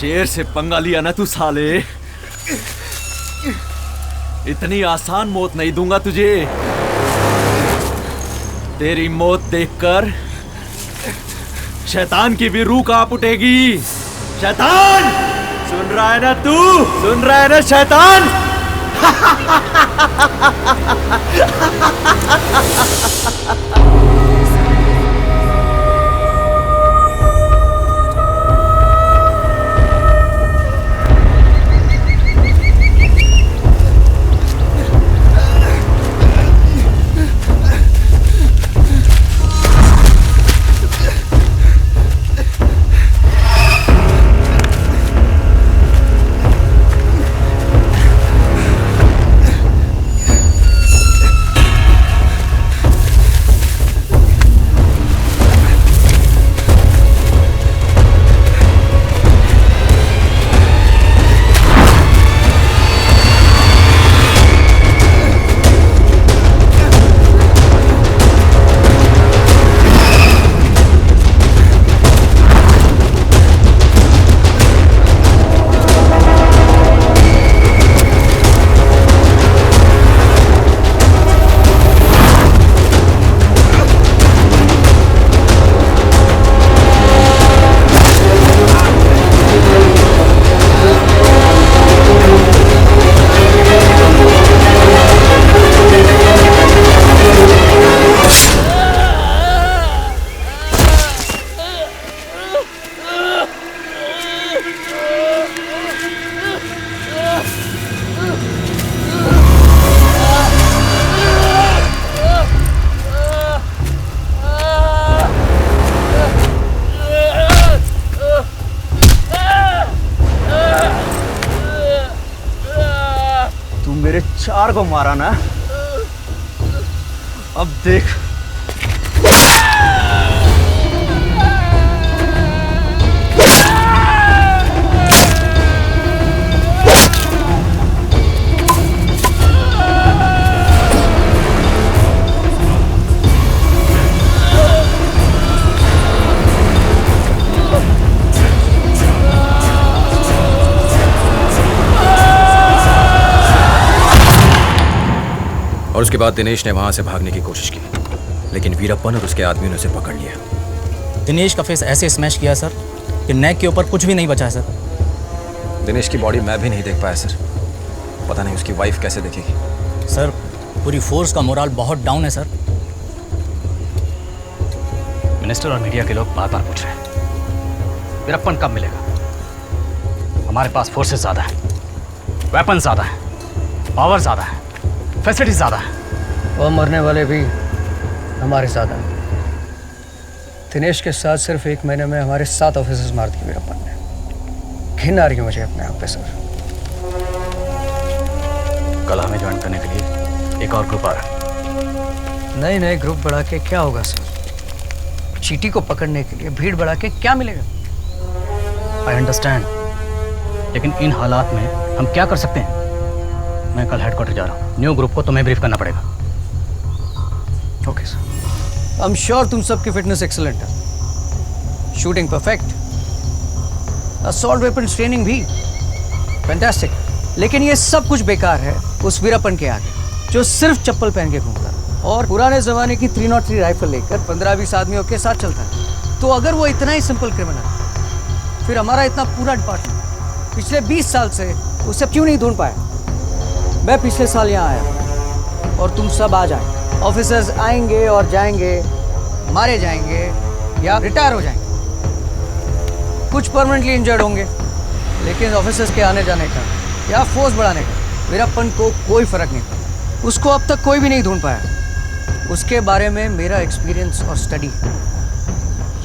शेर से पंगा लिया ना तू साले, इतनी आसान मौत नहीं दूंगा तुझे। तेरी मौत देखकर शैतान की भी रूह कांप उठेगी। शैतान, सुन रहा है ना तू? सुन रहा है ना शैतान? मेरे 4 को मारा ना, अब देख। और उसके बाद दिनेश ने वहां से भागने की कोशिश की, लेकिन वीरप्पन और उसके आदमियों ने उसे पकड़ लिया। दिनेश का फेस ऐसे स्मैश किया सर कि नेक के ऊपर कुछ भी नहीं बचा सर। दिनेश की बॉडी मैं भी नहीं देख पाया सर, पता नहीं उसकी वाइफ कैसे देखेगी। सर पूरी फोर्स का मोराल बहुत डाउन है सर। मिनिस्टर और मीडिया के लोग बार बार पूछ रहे हैं वीरप्पन कब मिलेगा। हमारे पास फोर्सेस ज़्यादा है, वेपन ज़्यादा है, पावर ज़्यादा है, फैसिलिटीज ज़्यादा है, और मरने वाले भी हमारे साथ हैं। दिनेश के साथ सिर्फ 1 महीने में हमारे 7 ऑफिसर्स मार दिए वीरप्पन ने। घिन आ रही है मुझे अपने आप पे सर। कल हमें ज्वाइन करने के लिए एक और ग्रुप आ रहा है। नए ग्रुप बढ़ा के क्या होगा सर? चीटी को पकड़ने के लिए भीड़ बढ़ा के क्या मिलेगा? आई अंडरस्टैंड, लेकिन इन हालात में हम क्या कर सकते हैं? मैं कल हेडक्वार्टर जा रहा हूँ, न्यू ग्रुप को तुम्हें ब्रीफ करना पड़ेगा। Okay sir. I am sure तुम सबकी फिटनेस एक्सीलेंट है। Shooting perfect, assault weapon training भी फैंटास्टिक। लेकिन ये सब कुछ बेकार है उस वीरप्पन के आगे जो सिर्फ चप्पल पहन के घूमता है और पुराने जमाने की 303 राइफल लेकर 15-20 आदमियों के साथ चलता है। तो अगर वो इतना ही सिंपल क्रिमिनल, फिर हमारा इतना पूरा डिपार्टमेंट पिछले 20 साल से उसे क्यों नहीं ढूंढ पाया? मैं पिछले साल यहाँ आया और तुम सब आ जाए। ऑफिसर्स आएंगे और जाएंगे, मारे जाएंगे या रिटायर हो जाएंगे। कुछ परमानेंटली इंजर्ड होंगे, लेकिन ऑफिसर्स के आने जाने का या फोर्स बढ़ाने का वीरप्पन को कोई फर्क नहीं पड़ा। उसको अब तक कोई भी नहीं ढूंढ पाया। उसके बारे में मेरा एक्सपीरियंस और स्टडी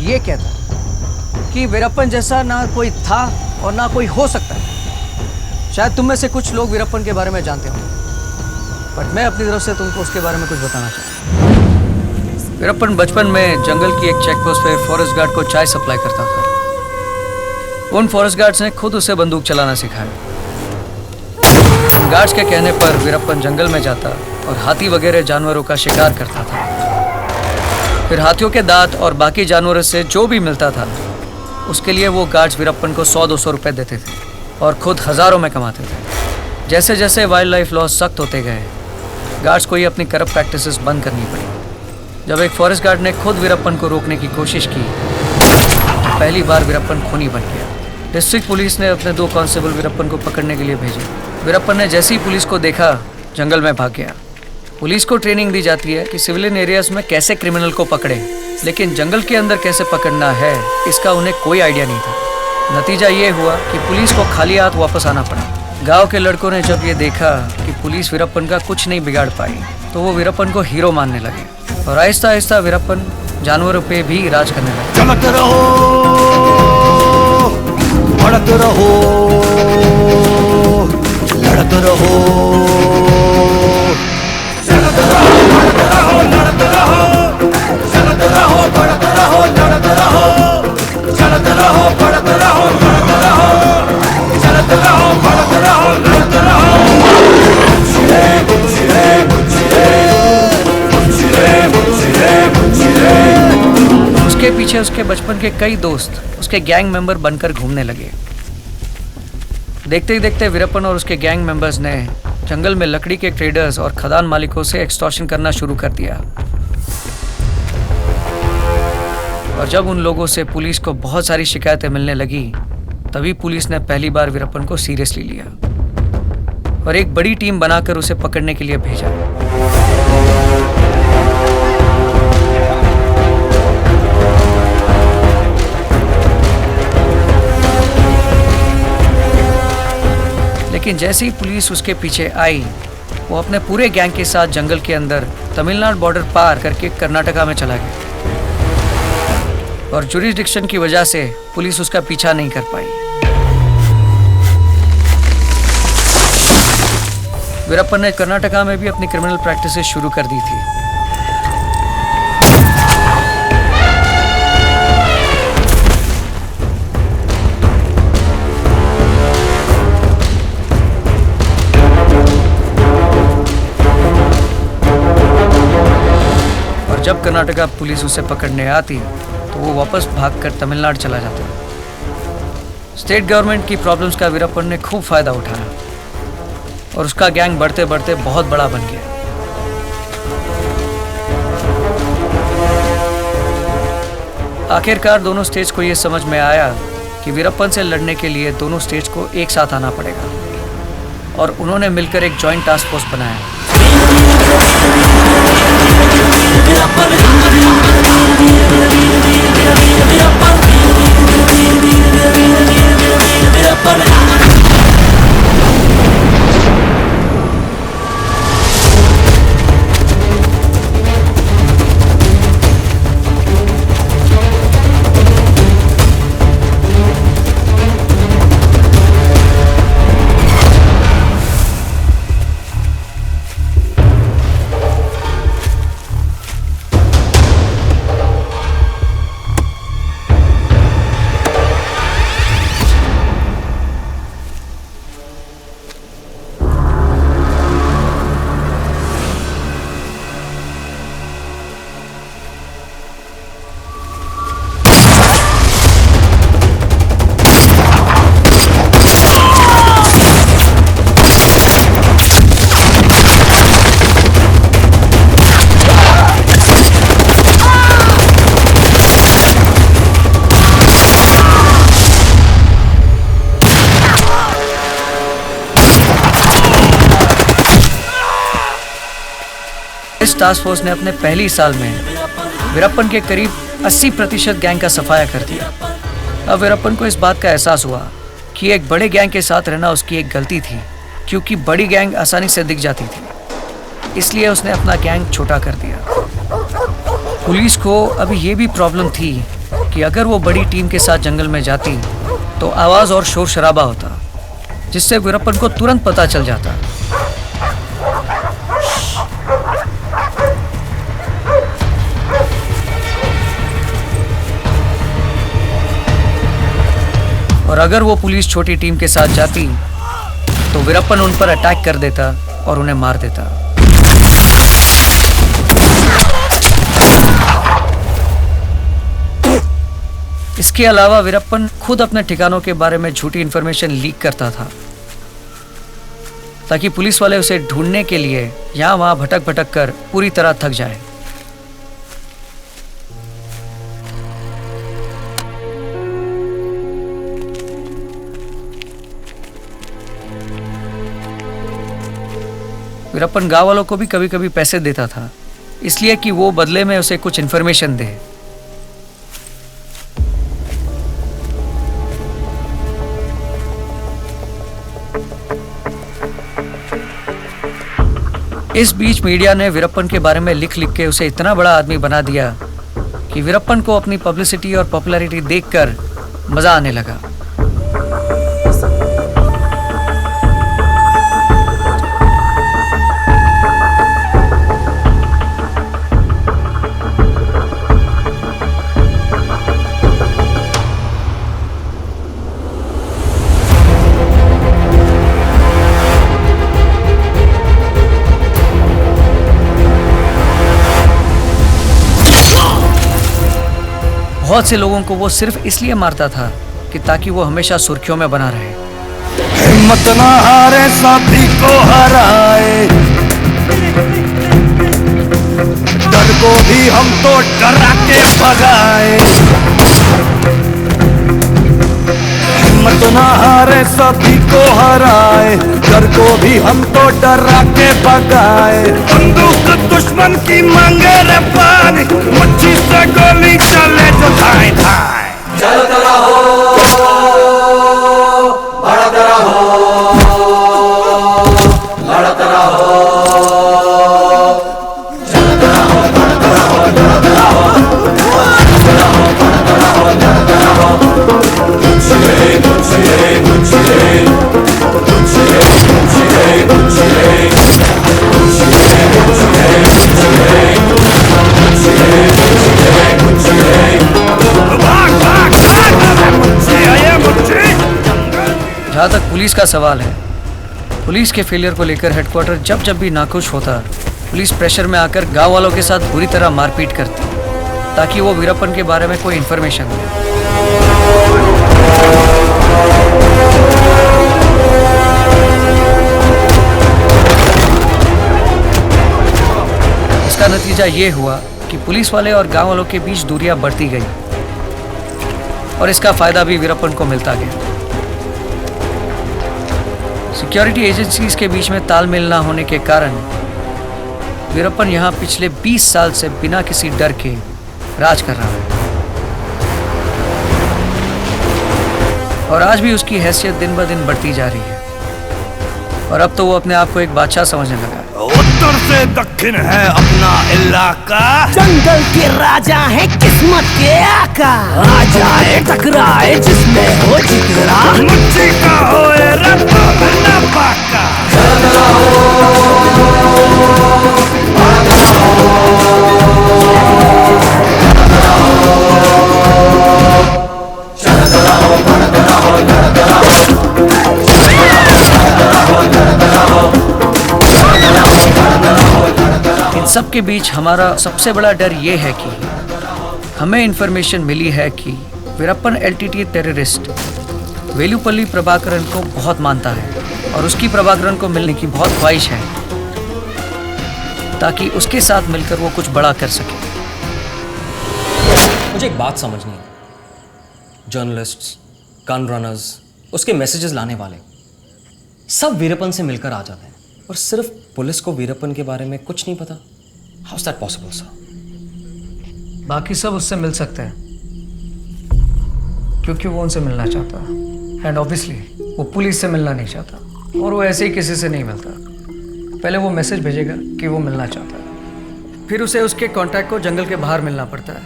ये कहता है कि वीरप्पन जैसा ना कोई था और ना कोई हो सकता है। शायद तुम में से कुछ लोग वीरप्पन के बारे में जानते हो, बट मैं अपनी तरफ से तुमको उसके बारे में कुछ बताना चाहता हूँ। वीरप्पन बचपन में जंगल की एक चेक पोस्ट पे फॉरेस्ट गार्ड को चाय सप्लाई करता था। उन फॉरेस्ट गार्ड्स ने खुद उसे बंदूक चलाना सिखाया। गार्ड्स के कहने पर वीरप्पन जंगल में जाता और हाथी वगैरह जानवरों का शिकार करता था। फिर हाथियों के दांत और बाकी जानवरों से जो भी मिलता था उसके लिए वो गार्ड्स वीरप्पन को 100-200 रुपए देते थे और खुद हज़ारों में कमाते थे। जैसे जैसे वाइल्ड लाइफ लॉज सख्त होते गए, गार्ड्स को ये अपनी करप्ट प्रैक्टिसेस बंद करनी पड़ी। जब एक फॉरेस्ट गार्ड ने खुद वीरप्पन को रोकने की कोशिश की, पहली बार वीरप्पन खूनी बन गया। डिस्ट्रिक्ट पुलिस ने अपने 2 कांस्टेबल वीरप्पन को पकड़ने के लिए भेजे। वीरप्पन ने जैसे ही पुलिस को देखा, जंगल में भाग गया। पुलिस को ट्रेनिंग दी जाती है कि सिविलियन एरियाज में कैसे क्रिमिनल को पकड़े, लेकिन जंगल के अंदर कैसे पकड़ना है इसका उन्हें कोई आइडिया नहीं था। नतीजा ये हुआ कि पुलिस को खाली हाथ वापस आना पड़ा। गांव के लड़कों ने जब ये देखा कि पुलिस वीरप्पन का कुछ नहीं बिगाड़ पाई, तो वो वीरप्पन को हीरो मानने लगे और आहिस्ता आहिस्ता वीरप्पन जानवरों पे भी राज करने लगे। चमकते रहो, बढ़ते रहो, लड़ते रहो, चलते रहो, बढ़ते रहो, लड़ते रहो, चलते रहो, बढ़ते रहो, लड़ते रहो, चलते रहो, बढ़ते रहो, लड़ते रहो, चलते रहो, बढ़ते रहो, लड़ते रहो। मुझे मुझे मुझे मुझे मुझे। उसके पीछे उसके बचपन के कई दोस्त उसके गैंग मेंबर बनकर घूमने लगे। देखते ही देखते वीरप्पन और उसके गैंग मेंबर्स ने जंगल में लकड़ी के ट्रेडर्स और खदान मालिकों से एक्सटॉर्शन करना शुरू कर दिया। और जब उन लोगों से पुलिस को बहुत सारी शिकायतें मिलने लगी, तभी पुलिस ने पहली बार वीरप्पन को सीरियसली लिया और एक बड़ी टीम बनाकर उसे पकड़ने के लिए भेजा। लेकिन जैसे ही पुलिस उसके पीछे आई, वो अपने पूरे गैंग के साथ जंगल के अंदर तमिलनाडु बॉर्डर पार करके कर्नाटका में चला गया और जुरिसडिक्शन की वजह से पुलिस उसका पीछा नहीं कर पाई। वीरप्पन ने कर्नाटका में भी अपनी क्रिमिनल प्रैक्टिसेस शुरू कर दी थी। जब कर्नाटका पुलिस उसे पकड़ने आती तो वो वापस भागकर तमिलनाडु चला जाता। स्टेट गवर्नमेंट की प्रॉब्लम्स का वीरप्पन ने खूब फायदा उठाया और उसका गैंग बढ़ते बढ़ते बहुत बड़ा बन गया। आखिरकार दोनों स्टेट्स को ये समझ में आया कि वीरप्पन से लड़ने के लिए दोनों स्टेट्स को एक साथ आना पड़ेगा और उन्होंने मिलकर एक जॉइंट टास्क फोर्स बनाया। इस टास्क फोर्स ने अपने पहली साल में वीरप्पन के करीब 80% गैंग का सफाया कर दिया। अब वीरप्पन को इस बात का एहसास हुआ कि एक बड़े गैंग के साथ रहना उसकी एक गलती थी, क्योंकि बड़ी गैंग आसानी से दिख जाती थी। इसलिए उसने अपना गैंग छोटा कर दिया। पुलिस को अभी ये भी प्रॉब्लम थी कि अगर वो बड़ी टीम के साथ जंगल में जाती तो आवाज़ और शोर शराबा होता, जिससे वीरप्पन को तुरंत पता चल जाता। और अगर वो पुलिस छोटी टीम के साथ जाती तो वीरप्पन उन पर अटैक कर देता और उन्हें मार देता। इसके अलावा वीरप्पन खुद अपने ठिकानों के बारे में झूठी इंफॉर्मेशन लीक करता था ताकि पुलिस वाले उसे ढूंढने के लिए यहां वहां भटक भटक कर पूरी तरह थक जाए। वीरप्पन गांव वालों को भी कभी कभी पैसे देता था, इसलिए कि वो बदले में उसे कुछ इंफॉर्मेशन दे। इस बीच मीडिया ने वीरप्पन के बारे में लिख लिख के उसे इतना बड़ा आदमी बना दिया कि वीरप्पन को अपनी पब्लिसिटी और पॉपुलैरिटी देखकर मजा आने लगा। बहुत से लोगों को वो सिर्फ इसलिए मारता था कि ताकि वो हमेशा सुर्खियों में बना रहे। हिम्मत ना हारे साथी को हराए, डर को भी हम तो डरा के भगाए। हिम्मत ना हारे साथी को हराए, डर को भी हम तो डरा के भगाए। बंदूक दुश्मन की मांगे रे पानी, मच्छी से गोली चले जो धाए धाए। चलते रहो, बढ़ते रहो, लड़ते रहो, चलते रहो, बढ़ते रहो, लड़ते रहो, चलते रहो, बढ़ते रहो, लड़ते रहो। गुच्छे गुच्छे गुच्छे गुच्छे गुच्छे गुच्छे जहाँ तक पुलिस का सवाल है, पुलिस के फेलियर को लेकर हेडक्वार्टर जब जब भी नाखुश होता, पुलिस प्रेशर में आकर गांव वालों के साथ बुरी तरह मारपीट करती ताकि वो वीरप्पन के बारे में कोई इंफॉर्मेशन दे। इसका नतीजा ये हुआ कि पुलिस वाले और गांव वालों के बीच दूरियां बढ़ती गई और इसका फायदा भी वीरप्पन को मिलता गया। सिक्योरिटी एजेंसीज के बीच में तालमेल ना होने के कारण वीरप्पन यहाँ पिछले 20 साल से बिना किसी डर के राज कर रहा है और आज भी उसकी हैसियत दिन ब दिन बढ़ती जा रही है और अब तो वो अपने आप को एक बादशाह समझने लगा है। उत्तर से दक्षिण है अपना इलाका, जंगल के राजा है किस्मत के आका। आ जाए टकराए जिसमें हो जिगरा, मुझी का होए रब्बा ना पाका। चलते रहो, बढ़ते रहो, बढ़ते रहो, लड़ते रहो, इन सब के बीच हमारा सबसे बड़ा डर ये है कि हमें इंफॉर्मेशन मिली है कि वीरप्पन एलटीटी टेररिस्ट वेलुपल्ली प्रभाकरन को बहुत मानता है और उसकी प्रभाकरन को मिलने की बहुत ख्वाहिश है ताकि उसके साथ मिलकर वो कुछ बड़ा कर सके। मुझे एक बात समझनी है, जर्नलिस्ट्स, गन रनर्स, उसके मैसेजेस लाने वाले सब वीरप्पन से मिलकर आ जाते हैं और सिर्फ पुलिस को वीरप्पन के बारे में कुछ नहीं पता। How is that possible sir? बाकी सब उससे मिल सकते हैं क्योंकि वो उनसे मिलना चाहता है एंड ऑब्वियसली वो पुलिस से मिलना नहीं चाहता और वो ऐसे ही किसी से नहीं मिलता। पहले वो मैसेज भेजेगा कि वो मिलना चाहता है, फिर उसे उसके कांटेक्ट को जंगल के बाहर मिलना पड़ता है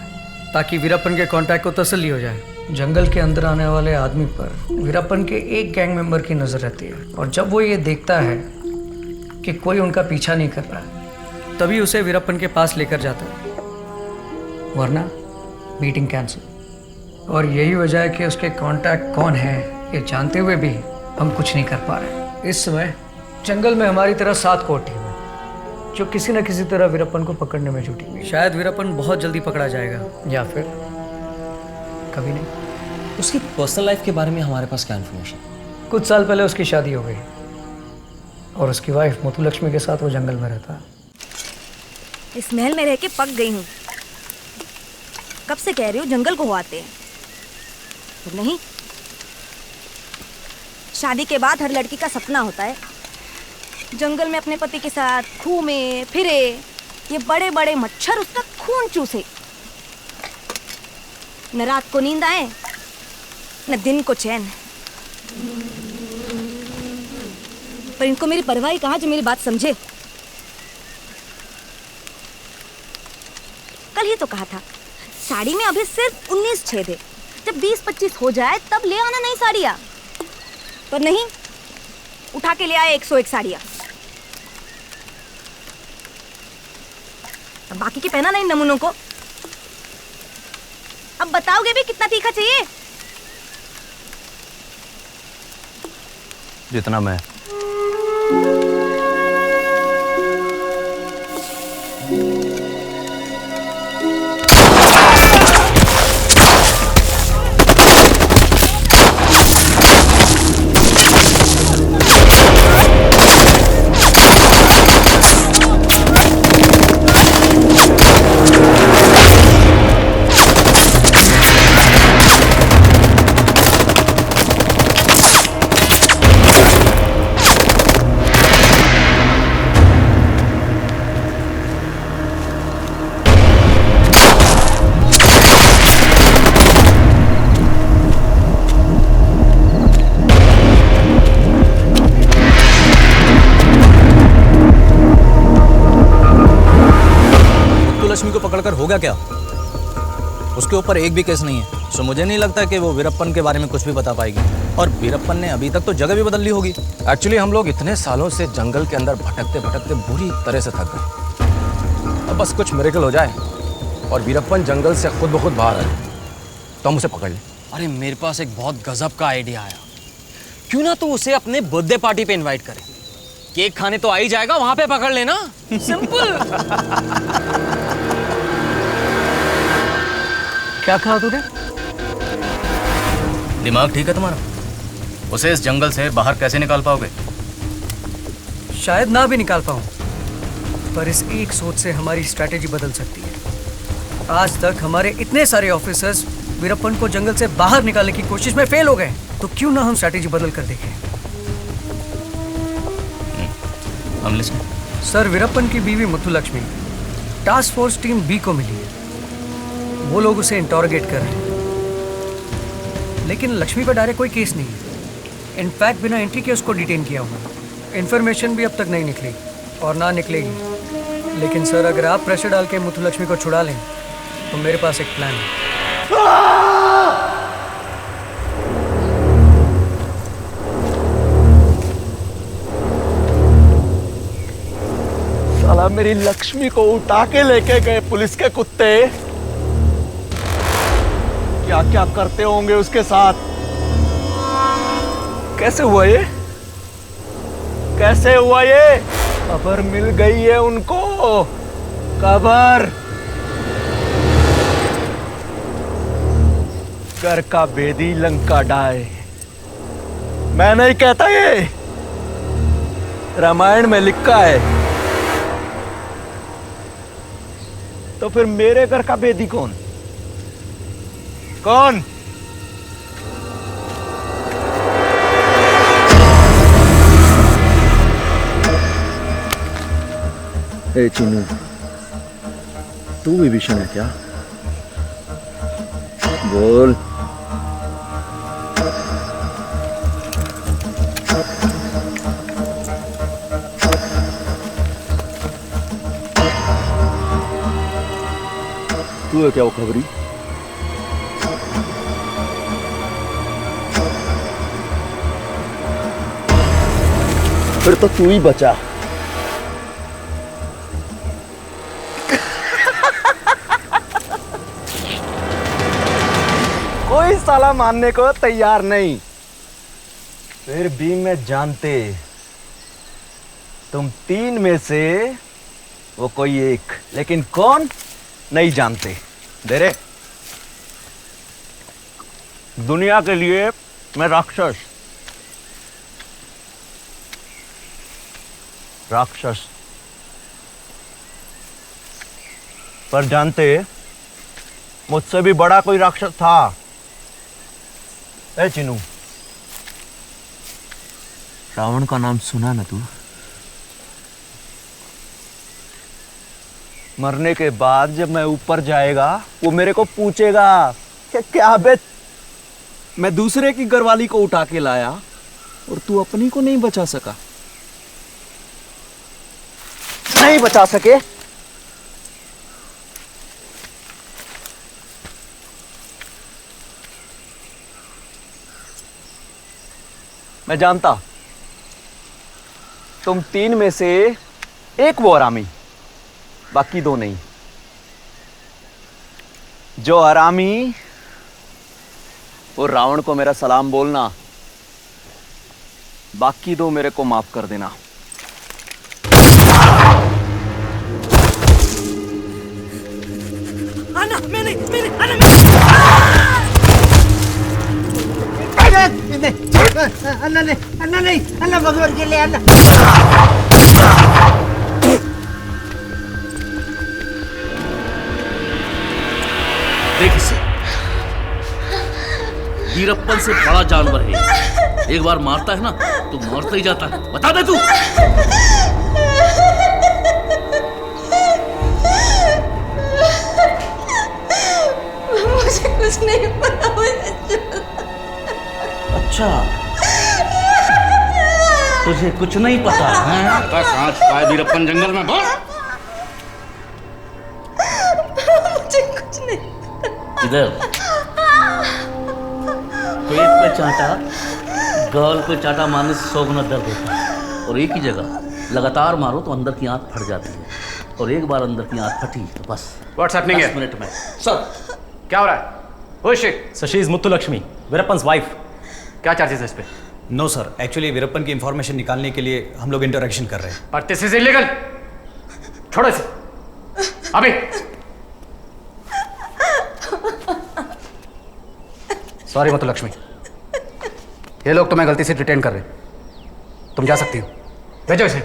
ताकि वीरप्पन के कांटेक्ट को तसल्ली हो जाए। जंगल के अंदर आने वाले आदमी पर वीरप्पन के एक गैंग मेंबर की नज़र रहती है और जब वो ये देखता है कि कोई उनका पीछा नहीं कर रहा है तभी उसे वीरप्पन के पास लेकर जाता है, वरना मीटिंग कैंसिल। और यही वजह है कि उसके कांटेक्ट कौन है ये जानते हुए भी हम कुछ नहीं कर पा रहे। इस समय जंगल में हमारी तरह 7 कोर टीम है जो किसी न किसी तरह वीरप्पन को पकड़ने में जुटी हुई। शायद वीरप्पन बहुत जल्दी पकड़ा जाएगा या फिर कभी नहीं। उसकी पर्सनल लाइफ के बारे में हमारे पास क्या इन्फॉर्मेशन? कुछ साल पहले उसकी शादी हो गई और उसकी वाइफ मुथुलक्ष्मी के साथ वो जंगल में रहता है। इस महल में रह के पक गई हूँ। कब से कह रही हूँ जंगल को आते हैं, तो नहीं। शादी के बाद हर लड़की का सपना होता है जंगल में अपने पति के साथ घूमे फिरे, ये बड़े बड़े मच्छर उसका खून चूसे, न रात को नींद आए न दिन को चैन। पर इनको मेरी परवाह ही कहाँ जो मेरी बात समझे। कल ही तो कहा था साड़ी में अभी सिर्फ 19 छेद है, जब 20-25 हो जाए तब ले आना नई साड़ियाँ। पर नहीं, उठा के ले आए 101 साड़ियाँ। अब बाकी की पहना नहीं नमूनों को। अब बताओगे भी कितना तीखा चाहिए? जितना मैं। लक्ष्मी को पकड़कर होगा क्या? उसके ऊपर एक भी केस नहीं है, तो मुझे नहीं लगता कि वो वीरप्पन के बारे में कुछ भी बता पाएगी। और वीरप्पन ने अभी तक तो जगह भी बदल ली होगी। एक्चुअली हम लोग इतने सालों से जंगल के अंदर भटकते भटकते बुरी तरह से थक गए। अब बस कुछ मिरेकल हो जाए और वीरप्पन जंगल से खुद ब खुद बाहर आए तो हम उसे पकड़ लें। अरे मेरे पास एक बहुत गजब का आइडिया आया। क्यों ना तू उसे अपने बर्थडे पार्टी पे इनवाइट करे, केक खाने तो आ ही जाएगा, वहां पे पकड़ लेना। सिंपल। क्या कहा तूने? दिमाग ठीक है तुम्हारा? उसे इस जंगल से बाहर कैसे निकाल पाओगे? शायद ना भी निकाल पाऊं, पर इस एक सोच से हमारी स्ट्रैटेजी बदल सकती है। आज तक हमारे इतने सारे ऑफिसर्स वीरप्पन को जंगल से बाहर निकालने की कोशिश में फेल हो गए, तो क्यों ना हम स्ट्रैटेजी बदल कर देखें। हम लिस्ट। सर, वीरप्पन की बीवी Muthulakshmi task force team B को मिली है। वो लोग उसे इंटरोगेट कर रहे हैं, लेकिन लक्ष्मी पर डायरेक्ट कोई केस नहीं है। इनफैक्ट बिना एंट्री के उसको डिटेन किया हुआ। इन्फॉर्मेशन भी अब तक नहीं निकली और ना निकलेगी। लेकिन सर, अगर आप प्रेशर डाल के मुथुलक्ष्मी को छुड़ा लें तो मेरे पास एक प्लान है। साला मेरी लक्ष्मी को उठा के लेके गए पुलिस के कुत्ते। क्या क्या करते होंगे उसके साथ। कैसे हुआ ये? कैसे हुआ ये? खबर मिल गई है उनको। खबर। घर का भेदी लंका डाय। मैं नहीं कहता, ये रामायण में लिखा है। तो फिर मेरे घर का भेदी कौन? कौन? ए चीनू, तू विभीषण है क्या? बोल। तू है क्या वो खबरी? फिर तो तू ही बचा। कोई साला मानने को तैयार नहीं। फिर भी मैं जानते तुम तीन में से वो कोई एक, लेकिन कौन नहीं जानते। दे रे। दुनिया के लिए मैं राक्षस राक्षस पर जानते मुझसे भी बड़ा कोई राक्षस था। ए चिनू, रावण का नाम सुना ना तू? मरने के बाद जब मैं ऊपर जाएगा वो मेरे को पूछेगा कि क्या बे, मैं दूसरे की घरवाली को उठा के लाया और तू अपनी को नहीं बचा सका। नहीं बचा सके? मैं जानता तुम 3 में से एक वो हरामी, बाकी 2 नहीं। जो हरामी वो रावण को मेरा सलाम बोलना, बाकी 2 मेरे को माफ कर देना। अन्ना मेरे अन्ना नहीं अन्ना भगवान के लिए अन्ना। देख इसे, वीरप्पन से बड़ा जानवर है। एक बार मारता है ना तो मरता ही जाता है। बता दे तू। मुझे कुछ नहीं पता। अच्छा, तुझे कुछ नहीं पता है? पता कहाँ छुपा है वीरप्पन जंगल में? बोल। मुझे कुछ नहीं पता। इधर पेट पे चाटा, गाल पे चाटा मारने से 100 गुना दर्द होता है। और एक ही जगह लगातार मारो तो अंदर की आंत फट जाती है। और एक बार अंदर की आंत फटी तो बस What's happening 10 here? मिनट में। सर, क्या हो रहा है? Who is she? Sir, she is Muthulakshmi, Veerappan's wife. क्या चार्जेस है इस पे? नो सर, एक्चुअली वीरप्पन की इंफॉर्मेशन निकालने के लिए हम लोग इंटरेक्शन कर रहे हैं। But this is illegal. छोड़ो इसे अभी। सॉरी मुत्तुलक्ष्मी, ये लोग तुम्हें गलती से डिटेन कर रहे हैं। तुम जा सकती हो, भेजो इसे।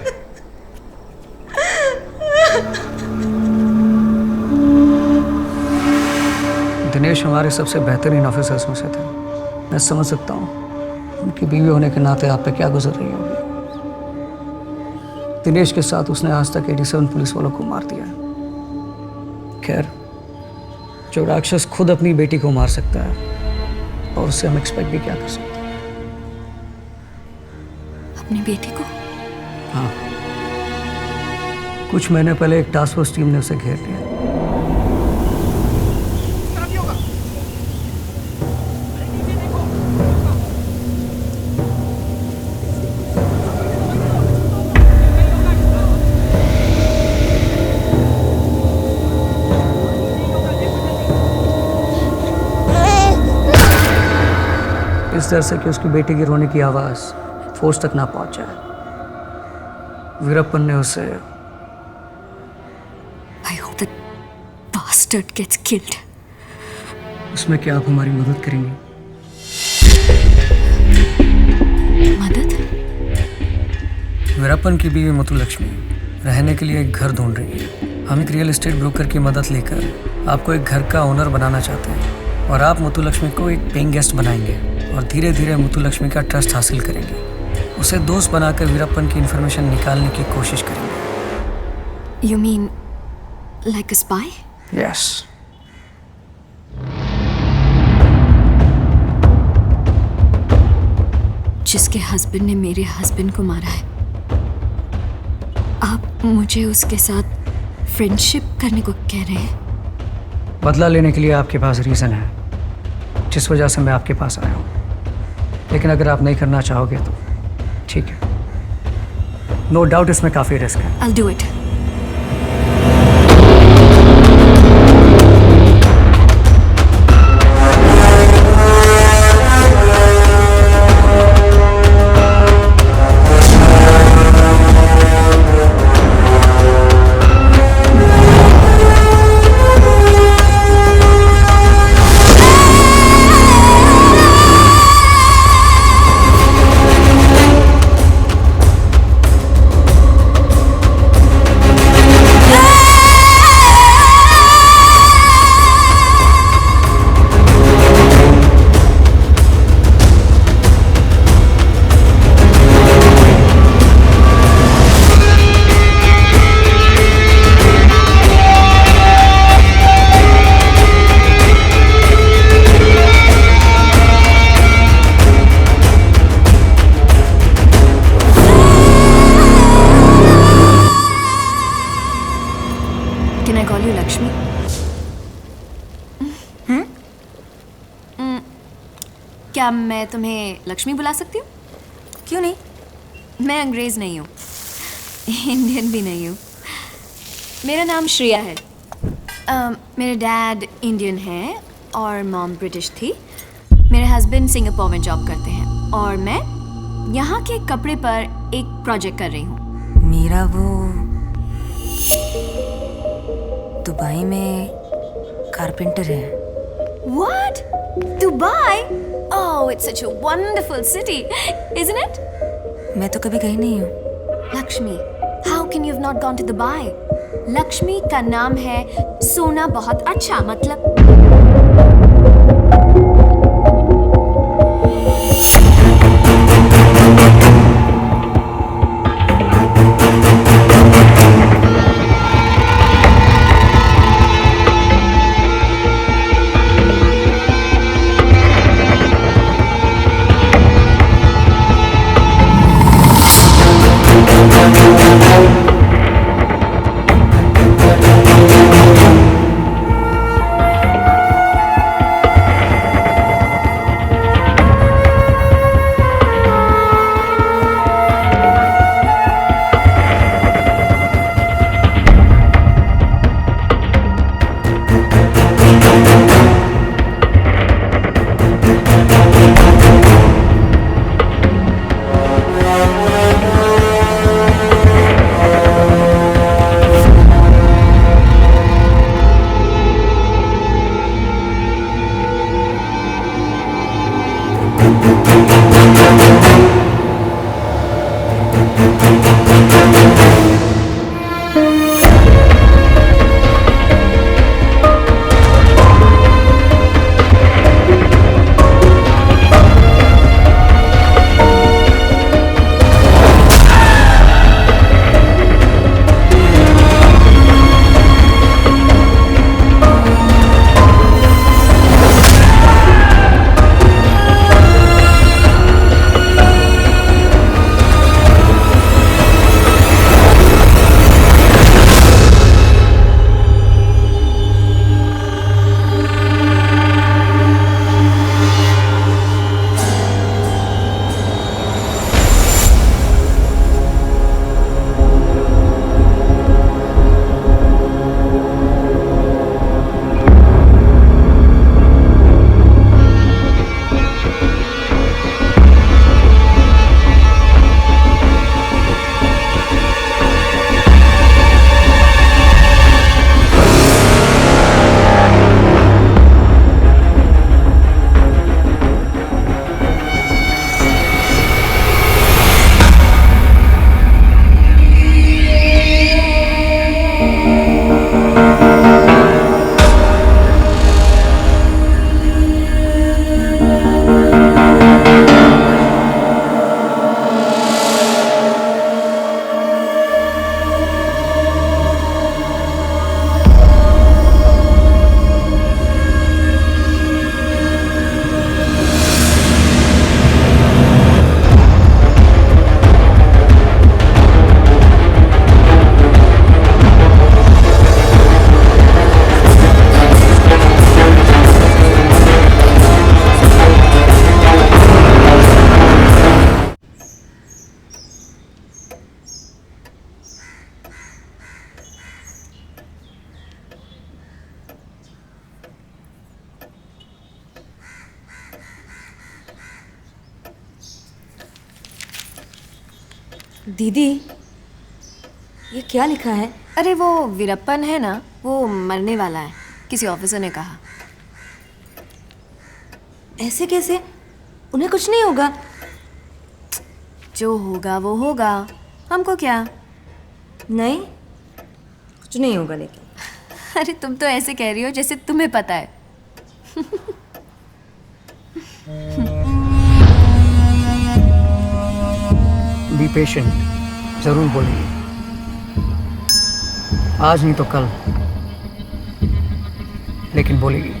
दिनेश हमारे सबसे बेहतरीन ऑफिसर्स में से थे। मैं समझ सकता हूँ उनकी बीवी होने के नाते आप पे क्या गुजर रही होगी। दिनेश के साथ उसने आज तक 87 पुलिस वालों को मार दिया है। खैर, जो राक्षस खुद अपनी बेटी को मार सकता है और उससे हम एक्सपेक्ट भी क्या कर सकते हैं। अपनी बेटी को? हाँ, कुछ महीने पहले एक टास्क फोर्स टीम ने उसे घेर लिया। इस डर से कि उसकी बेटी की रोने की आवाज फोर्स तक ना पहुंच जाए, वीरप्पन ने उसे I hope that bastard gets killed. उसमें क्या आप हमारी मदद करेंगी? मदद? वीरप्पन की बीवी मुत्तुलक्ष्मी रहने के लिए एक घर ढूंढ रही है। हम एक रियल एस्टेट ब्रोकर की मदद लेकर आपको एक घर का ओनर बनाना चाहते हैं और आप मुत्तुलक्ष्मी को एक पेइंग गेस्ट बनाएंगे और धीरे धीरे मुत्तुलक्ष्मी का ट्रस्ट हासिल करेंगे। उसे दोस्त बनाकर वीरप्पन की इंफॉर्मेशन निकालने की कोशिश करेंगे। You mean like a spy? Yes. जिसके हस्बैंड ने मेरे हस्बैंड को मारा है, आप मुझे उसके साथ फ्रेंडशिप करने को कह रहे हैं? बदला लेने के लिए आपके पास रीज़न है जिस वजह से मैं आपके पास आया हूँ, लेकिन अगर आप नहीं करना चाहोगे तो ठीक है। नो डाउट इसमें काफ़ी रिस्क है। I'll do it. क्या मैं तुम्हें लक्ष्मी बुला सकती हूँ? क्यों नहीं? मैं अंग्रेज नहीं हूँ, इंडियन भी नहीं हूँ। मेरा नाम श्रेया है। मेरे डैड इंडियन हैं और मॉम ब्रिटिश थी। मेरे हस्बैंड सिंगापुर में जॉब करते हैं और मैं यहाँ के कपड़े पर एक प्रोजेक्ट कर रही हूँ। मेरा वो दुबई में कारपेंटर है। What? Dubai? Oh, it's such a wonderful city, isn't it? मैं तो कभी गई नहीं हूँ। Lakshmi, how can you have not gone to Dubai? Lakshmi का नाम है सोना बहुत अच्छा, मतलब दीदी, ये क्या लिखा है? अरे वो वीरप्पन है ना, वो मरने वाला है, किसी ऑफिसर ने कहा। ऐसे कैसे? उन्हें कुछ नहीं होगा। जो होगा वो होगा, हमको क्या। नहीं, कुछ नहीं होगा लेकिन। अरे तुम तो ऐसे कह रही हो जैसे तुम्हें पता है। बी पेशेंट, जरूर बोलेगी। आज नहीं तो कल, लेकिन बोलेगी।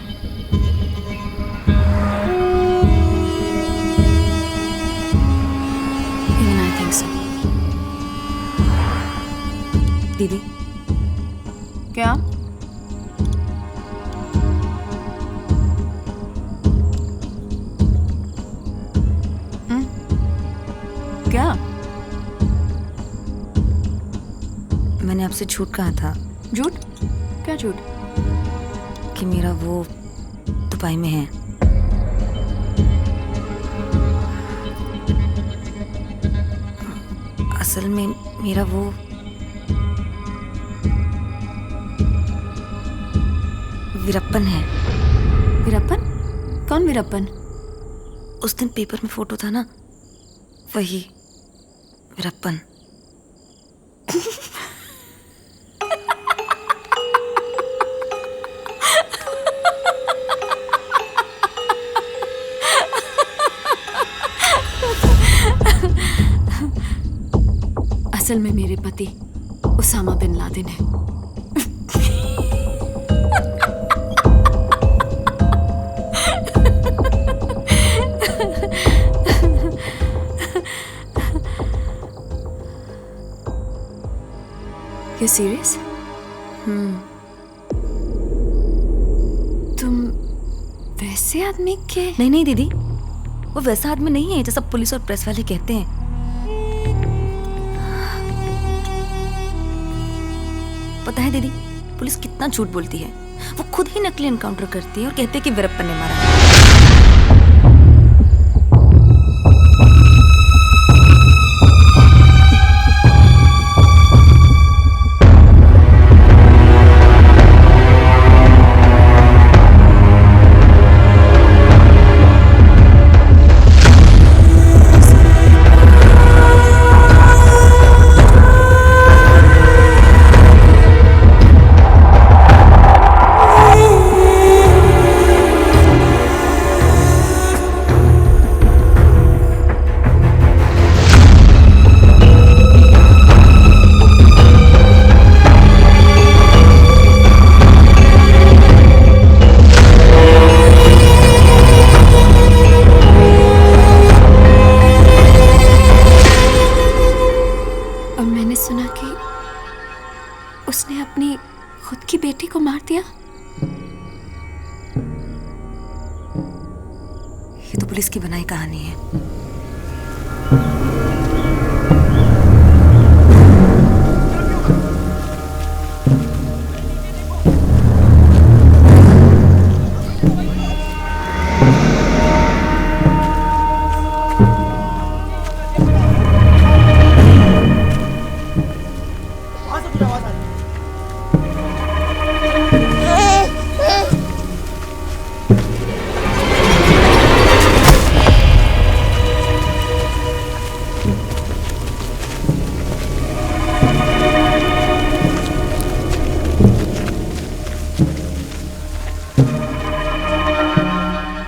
Even I think so. दीदी, क्या? क्या? मैंने आपसे झूठ कहा था झूठ? क्या झूठ? कि मेरा वो दुबई में है। असल में मेरा वो वीरप्पन है। वीरप्पन? कौन वीरप्पन? उस दिन पेपर में फोटो था ना, वही वीरप्पन। असल में मेरे पति उसामा बिन लादेन है। You serious? तुम वैसे आदमी के? नहीं दीदी, वो वैसा आदमी नहीं है जैसा पुलिस और प्रेस वाले कहते हैं। पता है दीदी, पुलिस कितना झूठ बोलती है। वो खुद ही नकली एनकाउंटर करती है और कहते हैं कि वीरप्पन ने मारा है। उसने अपनी खुद की बेटी को मार दिया। ये तो पुलिस की बनाई कहानी है।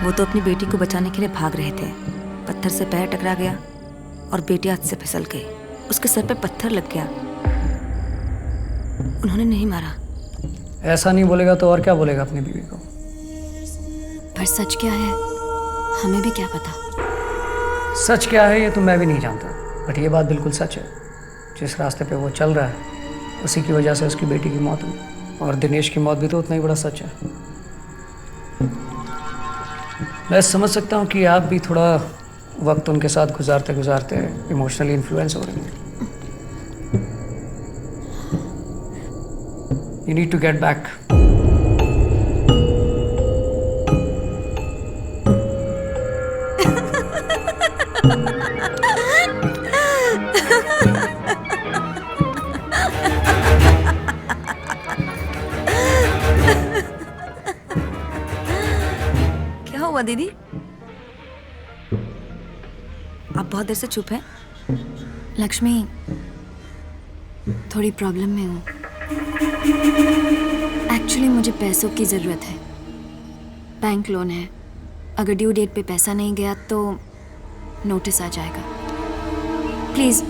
वो तो अपनी बेटी को बचाने के लिए भाग रहे थे। पत्थर से पैर टकरा गया और बेटी हाथ से फिसल गई। उसके सर पे पत्थर लग गया। उन्होंने नहीं मारा। ऐसा नहीं बोलेगा तो और क्या बोलेगा अपनी बीवी को? पर सच क्या है हमें भी क्या पता। सच क्या है ये तो मैं भी नहीं जानता, बट ये बात बिल्कुल सच है। जिस रास्ते पे वो चल रहा है उसी की वजह से उसकी बेटी की मौत हुई, और दिनेश की मौत भी तो उतना ही बड़ा सच है। मैं समझ सकता हूँ कि आप भी थोड़ा वक्त उनके साथ गुजारते गुजारते इमोशनली इन्फ्लुएंस हो रही हैं। You need to get back. क्या हुआ दीदी? आप बहुत देर से चुप हैं। लक्ष्मी, थोड़ी प्रॉब्लम में हूँ। एक्चुअली मुझे पैसों की ज़रूरत है। बैंक लोन है, अगर ड्यू डेट पे पैसा नहीं गया तो नोटिस आ जाएगा। प्लीज़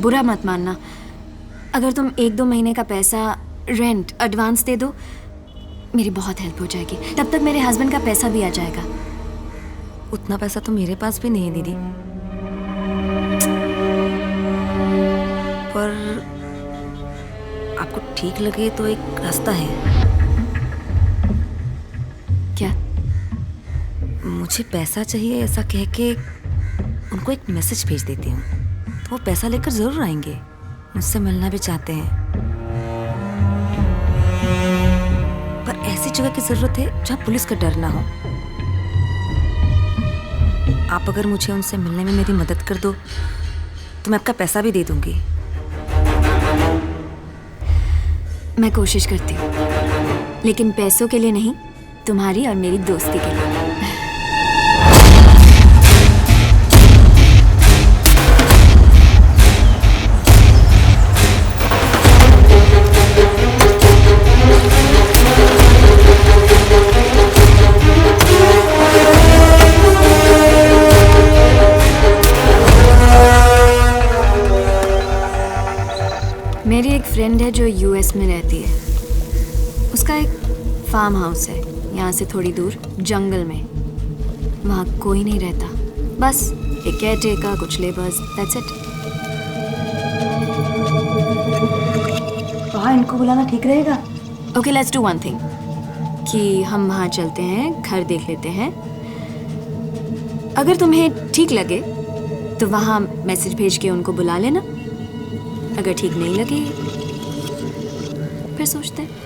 बुरा मत मानना, अगर तुम 1-2 महीने का पैसा रेंट एडवांस दे दो मेरी बहुत हेल्प हो जाएगी। तब तक मेरे हस्बैंड का पैसा भी आ जाएगा। उतना पैसा तो मेरे पास भी नहीं है दीदी, पर आपको ठीक लगे तो एक रास्ता है। क्या? मुझे पैसा चाहिए ऐसा कह के उनको एक मैसेज भेज देती हूँ। वो पैसा लेकर जरूर आएंगे, मुझसे मिलना भी चाहते हैं, पर ऐसी जगह की जरूरत है जहाँ पुलिस का डर ना हो। आप अगर मुझे उनसे मिलने में मेरी मदद कर दो तो मैं आपका पैसा भी दे दूंगी। मैं कोशिश करती हूँ, लेकिन पैसों के लिए नहीं, तुम्हारी और मेरी दोस्ती के लिए। मेरी एक फ्रेंड है जो यूएस में रहती है। उसका एक फार्म हाउस है यहाँ से थोड़ी दूर जंगल में। वहाँ कोई नहीं रहता, बस एक केयरटेकर, कुछ लेबर्स, दैट्स इट। वहाँ इनको बुलाना ठीक रहेगा? Okay, let's do one thing कि हम वहाँ चलते हैं, घर देख लेते हैं। अगर तुम्हें ठीक लगे तो वहाँ मैसेज भेज के उनको बुला लेना। अगर ठीक नहीं लगे फिर सोचते हैं।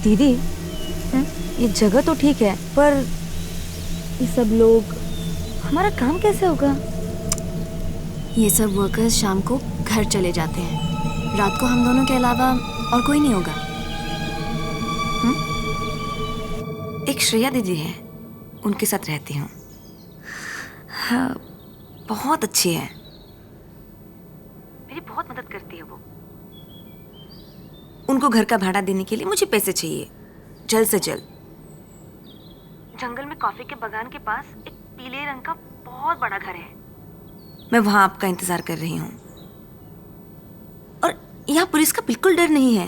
दीदी, ये जगह तो ठीक है, पर ये सब लोग, हमारा काम कैसे होगा? ये सब वर्कर्स शाम को घर चले जाते हैं। रात को हम दोनों के अलावा और कोई नहीं होगा। एक श्रेया दीदी है, उनके साथ रहती हूँ। हाँ, बहुत अच्छी है, मेरी बहुत मदद करती है वो। उनको घर का भाड़ा देने के लिए मुझे पैसे चाहिए, जल्द से जल्द। जंगल में कॉफी के बागान के पास एक पीले रंग का बहुत बड़ा घर है, मैं वहां आपका इंतजार कर रही हूँ। और यहाँ पुलिस का बिल्कुल डर नहीं है।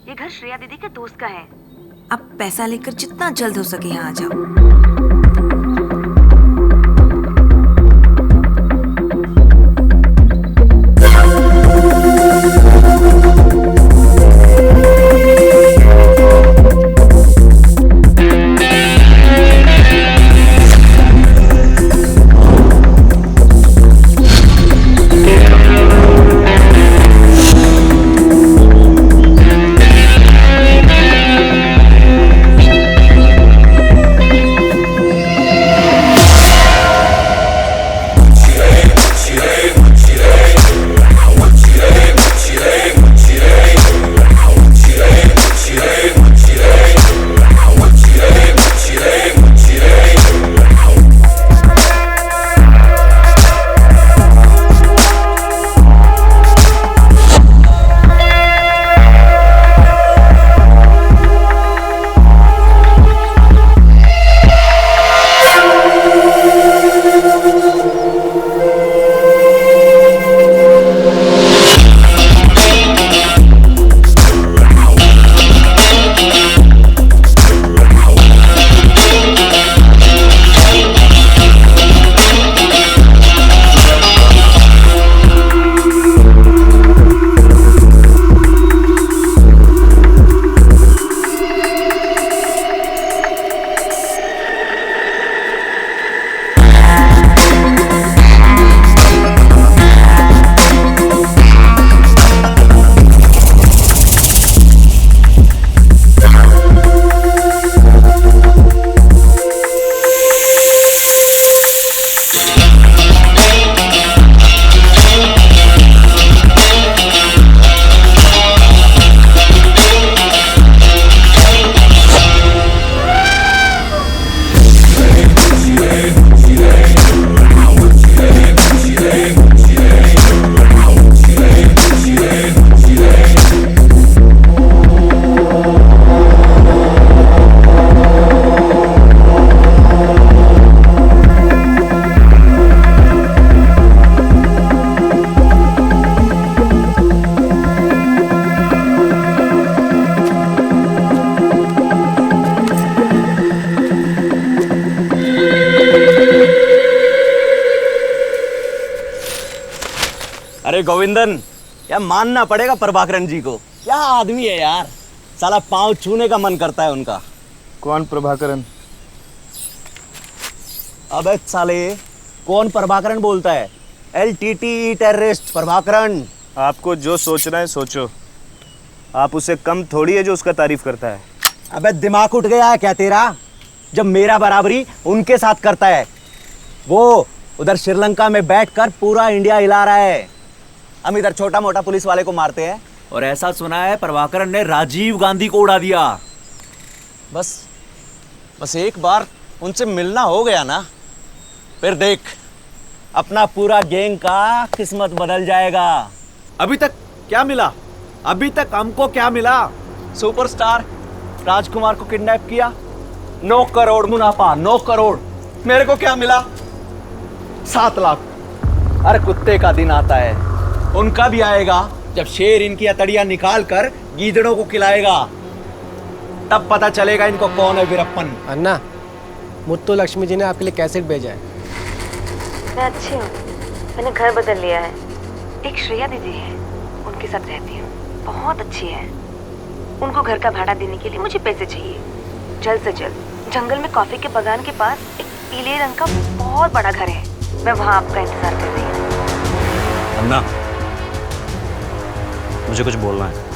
ये घर श्रेया दीदी के दोस्त का है। आप पैसा लेकर जितना जल्द हो सके यहाँ आ जाओ। अरे गोविंदन, यार मानना पड़ेगा प्रभाकरन जी को, क्या आदमी है यार, साला पांव छूने का मन करता है उनका। कौन प्रभाकरन? अबे साले, कौन प्रभाकरन बोलता है? LTT terrorist Prabhakaran. आपको जो सोचना है सोचो, आप उसे कम थोड़ी है जो उसका तारीफ करता है। अबे दिमाग उठ गया है क्या तेरा, जब मेरा बराबरी उनके साथ करता है? वो उधर श्रीलंका में बैठकर पूरा इंडिया हिला रहा है, हम इधर छोटा मोटा पुलिस वाले को मारते हैं। और ऐसा सुना है प्रभाकरन ने राजीव गांधी को उड़ा दिया। बस एक बार उनसे मिलना हो गया ना, फिर देख अपना पूरा गैंग का किस्मत बदल जाएगा। अभी तक क्या मिला? अभी तक हमको क्या मिला? सुपरस्टार राजकुमार को किडनैप किया, 9 करोड़ मुनाफा, 9 करोड़। मेरे को क्या मिला? 7 लाख। अरे कुत्ते का दिन आता है, उनका भी आएगा जब शेर इनकी हथेलियां निकाल कर गीदड़ों को खिलाएगा, तब पता चलेगा इनको कौन है वीरप्पन। अन्ना, मुत्तु लक्ष्मी जी ने आपके लिए कैसेट भेजा है। मैं अच्छी हूँ, मैंने घर बदल लिया है। एक श्रेया दीदी है, उनके साथ रहती हूँ, बहुत अच्छी है। उनको घर का भाड़ा देने के लिए मुझे पैसे चाहिए, जल्द से जल्द। जंगल में कॉफी के बागान के पास एक पीले रंग का बहुत बड़ा घर है, मैं वहाँ आपका इंतजार कर रही हूँ। अन्ना, मुझे कुछ बोलना है।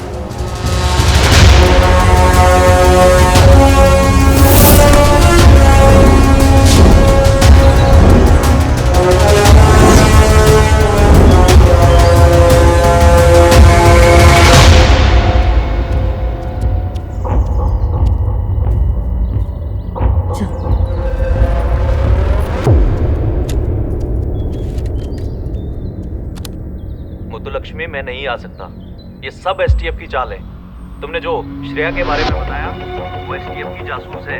मुत्तुलक्ष्मी, मैं नहीं आ सकता, ये सब STF की चाल है। तुमने जो श्रेया के बारे में बताया, वो STF की जासूस है।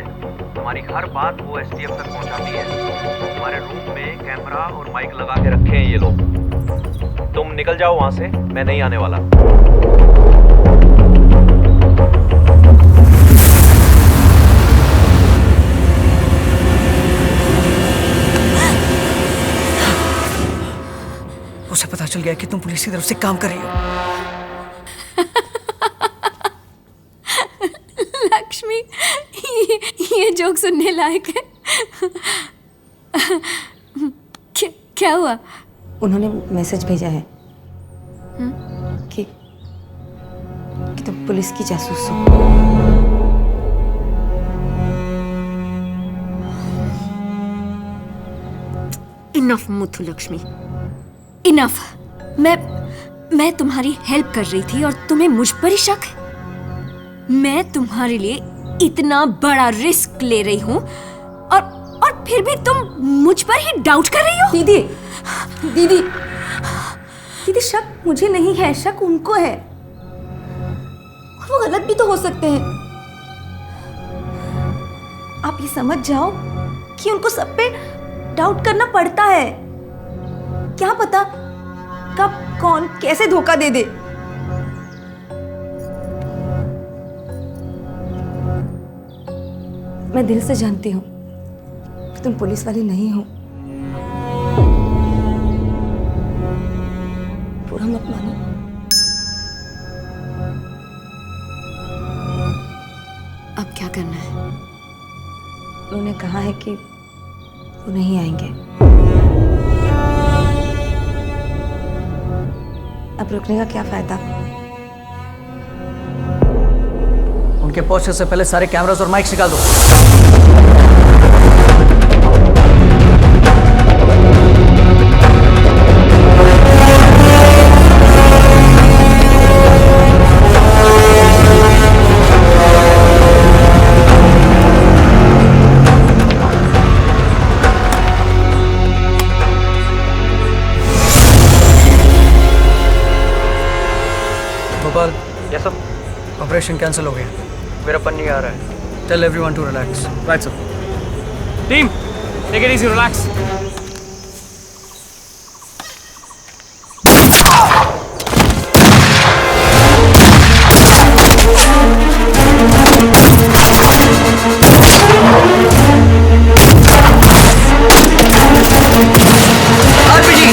हमारी हर बात वो STF तक पहुंचाती है। हमारे रूम में कैमरा और माइक लगा के रखे हैं ये लोग। तुम निकल जाओ वहां से, मैं नहीं आने वाला। उसे पता चल गया कि तुम पुलिस की तरफ से काम कर रही हो। लक्ष्मी, ये जोक सुनने लायक है। क्या हुआ? उन्होंने मैसेज भेजा है कि तुम पुलिस की जासूस हो। Enough Muthulakshmi, enough. मैं तुम्हारी हेल्प कर रही थी और तुम्हें मुझ पर ही शक है? मैं तुम्हारे लिए इतना बड़ा रिस्क ले रही हूँ और फिर भी तुम मुझ पर ही डाउट कर रही हो? दीदी, दीदी, दीदी, शक मुझे नहीं है, शक उनको है। वो गलत भी तो हो सकते हैं। आप ये समझ जाओ कि उनको सब पे डाउट करना पड़ता है। क्या पता कब कौन कैसे धोखा दे दे। मैं दिल से जानती हूँ कि तुम पुलिस वाली नहीं हो। बुरा मत मानो। अब क्या करना है? उन्होंने कहा है कि वो नहीं आएंगे। अब रुकने का क्या फायदा? उनके पहुंचने से पहले सारे कैमरास और माइक्स निकाल दो। Gopal, yes sir. Operation cancel हो गया, वीरप्पन नहीं आ रहा है। Tell everyone to relax. Right sir. Team, take it easy, relax. RPG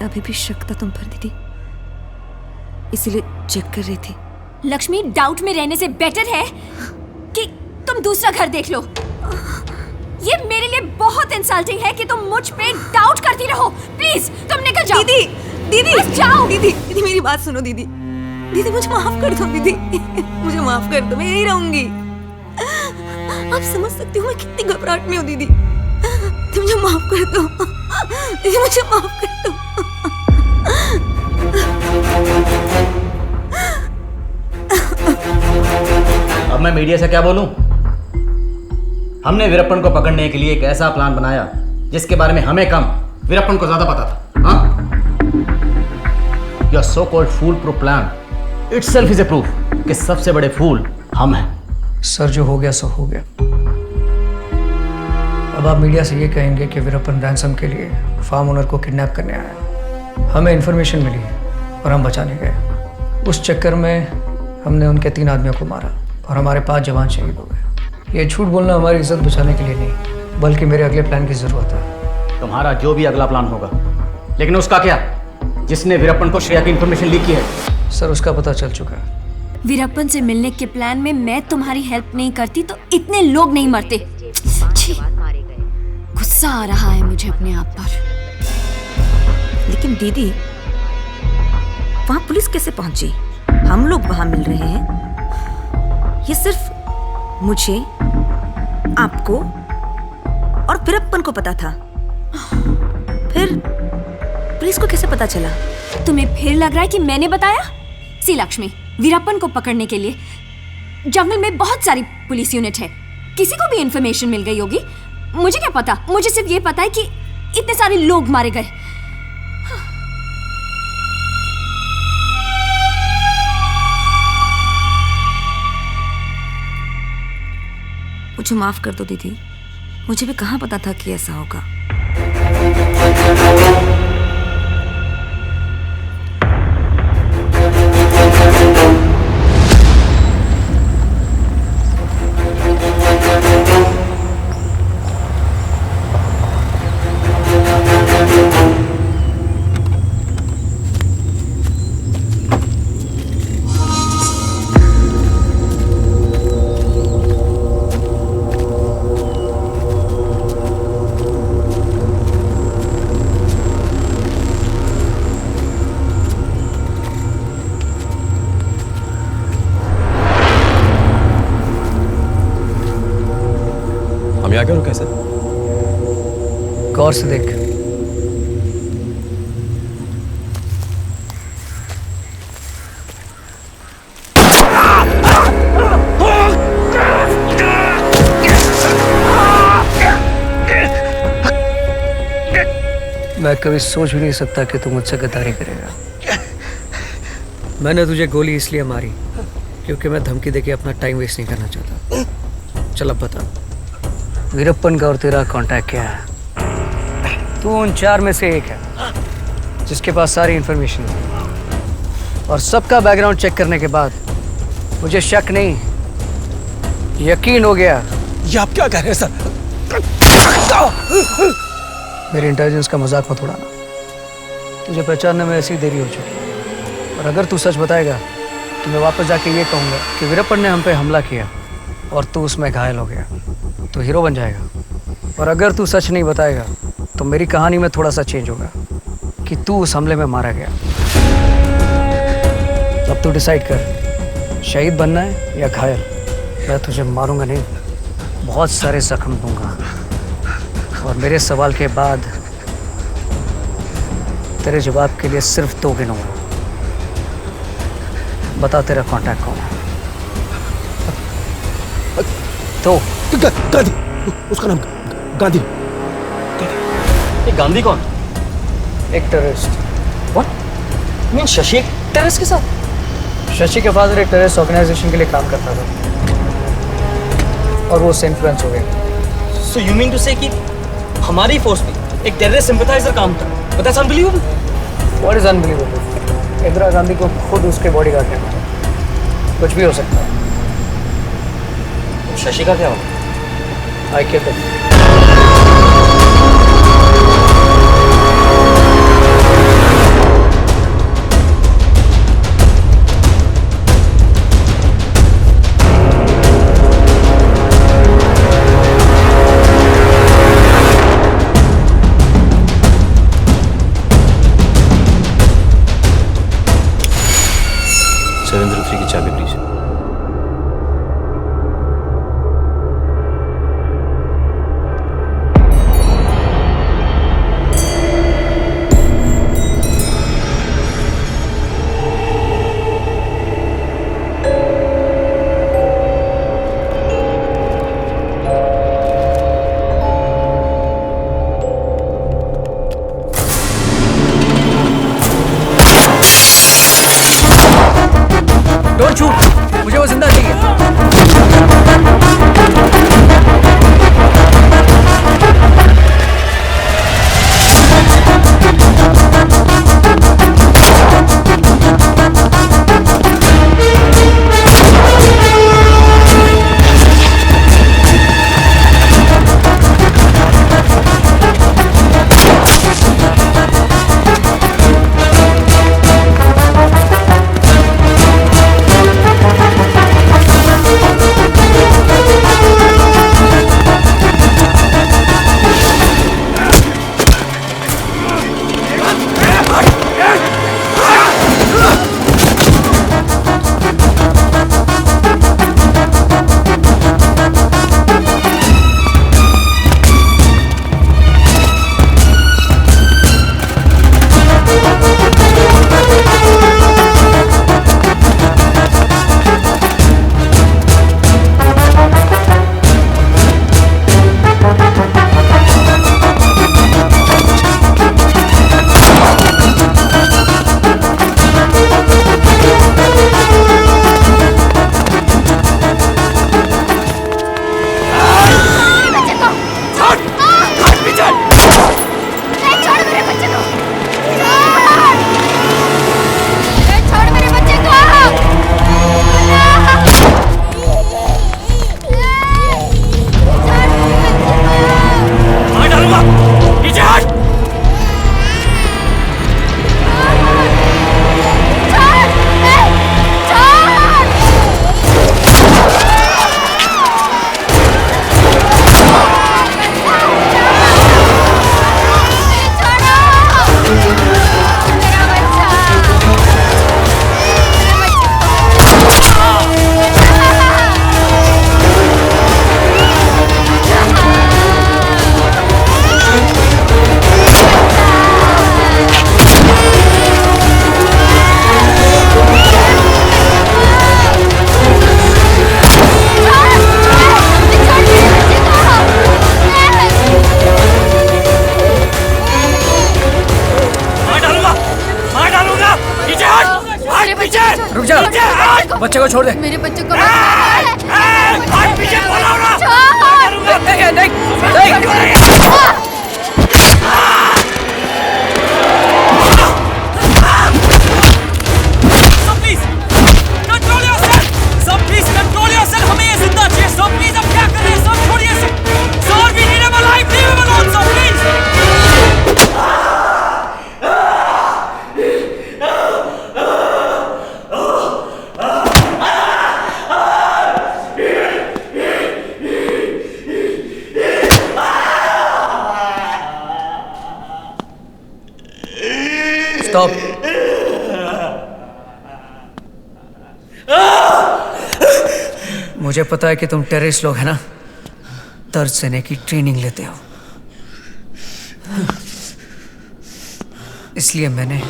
अभी भी शक था तुम पर दीदी, इसीलिए चेक कर रही थी। लक्ष्मी, डाउट में रहने से बेटर है कि तुम दूसरा घर देख लो। ये मेरे लिए बहुत इंसल्टिंग है कि तुम मुझ पे डाउट करती रहो। प्लीज तुम निकल जाओ। दीदी, दीदी बस जाओ। दीदी, दीदी मेरी बात सुनो दीदी। दीदी मुझे माफ कर दो दीदी, मुझे माफ कर दो, मैं यही रहूंगी। आप समझ सकती हो मैं कितनी घबराहट में हूँ दीदी। तुम मुझे माफ कर दो दीदी, मुझे माफ कर दो। अब मैं मीडिया से क्या बोलूं? हमने वीरप्पन को पकड़ने के लिए एक ऐसा प्लान बनाया जिसके बारे में हमें कम, वीरप्पन को ज्यादा पता था। हाँ? Your so called fool proof plan itself is a proof कि सबसे बड़े फूल हम हैं। सर, जो हो गया सो हो गया। अब आप मीडिया से ये कहेंगे कि वीरप्पन रैंसम के लिए फार्म ओनर को किडनैप करने आया। हमें इन्फॉर्मेशन मिली और हम बचाने गए। उस चक्कर में हमने उनके 3 आदमियों को मारा और हमारे 5 जवान शहीद हो गए। ये झूठ बोलना हमारी इज्जत बचाने के लिए नहीं, बल्कि मेरे अगले प्लान की जरूरत है। तुम्हारा जो भी अगला प्लान होगा, लेकिन उसका क्या जिसने वीरप्पन को श्रेया की इंफॉर्मेशन लीक की है? सर, उसका पता चल चुका है। वीरप्पन से मिलने के प्लान में मैं तुम्हारी हेल्प नहीं करती तो इतने लोग नहीं मरते। गुस्सा आ रहा है मुझे अपने आप पर। लेकिन दीदी, वहां पुलिस कैसे पहुंची? हम लोग वहां मिल रहे हैं। ये सिर्फ मुझे, आपको और वीरप्पन को पता था। फिर पुलिस को कैसे पता चला? तुम्हें फिर लग रहा है कि मैंने बताया? सी लक्ष्मी, वीरप्पन को पकड़ने के लिए जंगल में बहुत सारी पुलिस यूनिट है। किसी को भी इंफॉर्मेशन मिल गई होगी। मुझे क्या पता? मुझे सिर्फ ये पता है कि इतने सारे लोग मारे गए। मुझे माफ कर दो दीदी, मुझे भी कहाँ पता था कि ऐसा होगा। हम यहाँ क्यों रुके सर? गौर से देख। मैं कभी सोच भी नहीं सकता कि तू मुझसे गद्दारी करेगा। मैंने तुझे गोली इसलिए मारी क्योंकि मैं धमकी देके अपना टाइम वेस्ट नहीं करना चाहता। चल अब बता, वीरप्पन का और तेरा कांटेक्ट क्या है? तू उन 4 में से एक है जिसके पास सारी इंफॉर्मेशन है, और सबका बैकग्राउंड चेक करने के बाद मुझे शक नहीं, यकीन हो गया। ये आप क्या कह रहे हैं सर? मेरी इंटेलिजेंस का मजाक मत उड़ाना। तुझे पहचानने में ऐसी देरी हो चुकी है, और अगर तू सच बताएगा तो मैं वापस जाके ये कहूँगा कि वीरप्पन ने हम पे हमला किया और तू उसमें घायल हो गया। तो हीरो बन जाएगा। और अगर तू सच नहीं बताएगा तो मेरी कहानी में थोड़ा सा चेंज होगा कि तू उस हमले में मारा गया। अब तू डिसाइड कर, शहीद बनना है या घायल। मैं तुझे मारूंगा नहीं, बहुत सारे जख्म दूंगा, और मेरे सवाल के बाद तेरे जवाब के लिए सिर्फ 2 गिनूंगा। बता, तेरा कांटेक्ट कौन है? तो गांधी, उसका नाम गांधी। ये गांधी कौन? एक terrorist. What? Mean Shashi terrorist के साथ? शशि के फादर एक टेररिस्ट ऑर्गेनाइजेशन के लिए काम करता था और वो उससे इन्फ्लुएंस हो गया। सो यू मीन टू से कि हमारी फोर्स में एक टेररिस्ट सिंपैथाइजर काम था? But that's unbelievable. What is unbelievable? Indira Gandhi को खुद उसके बॉडीगार्ड कहना था। कुछ भी हो सकता है। शशि का क्या होगा? I killed him. कोठरी की चाबी प्लीज। डोंट शूट, मुझे वो जिंदा चाहिए। रुक जा, बच्चे को छोड़ दे। मेरे बच्चे को पीछे बोलाओ ना। स्टॉप। मुझे पता है कि तुम टेररिस्ट लोग हैं ना, दर्द सहने की ट्रेनिंग लेते हो, इसलिए मैंने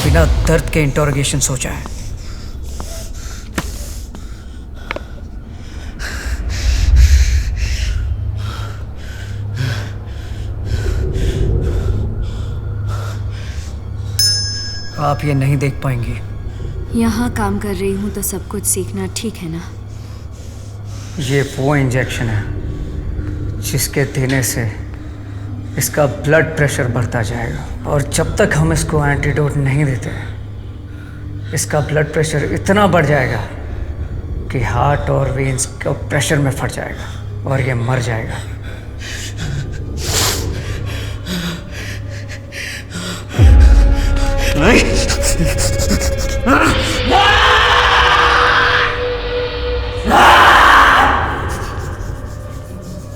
बिना दर्द के इंटरोगेशन सोचा है। आप ये नहीं देख पाएंगी। यहाँ काम कर रही हूँ तो सब कुछ सीखना ठीक है ना? ये वो इंजेक्शन है जिसके देने से इसका ब्लड प्रेशर बढ़ता जाएगा, और जब तक हम इसको एंटीडोट नहीं देते इसका ब्लड प्रेशर इतना बढ़ जाएगा कि हार्ट और वेन्स का प्रेशर में फट जाएगा और ये मर जाएगा।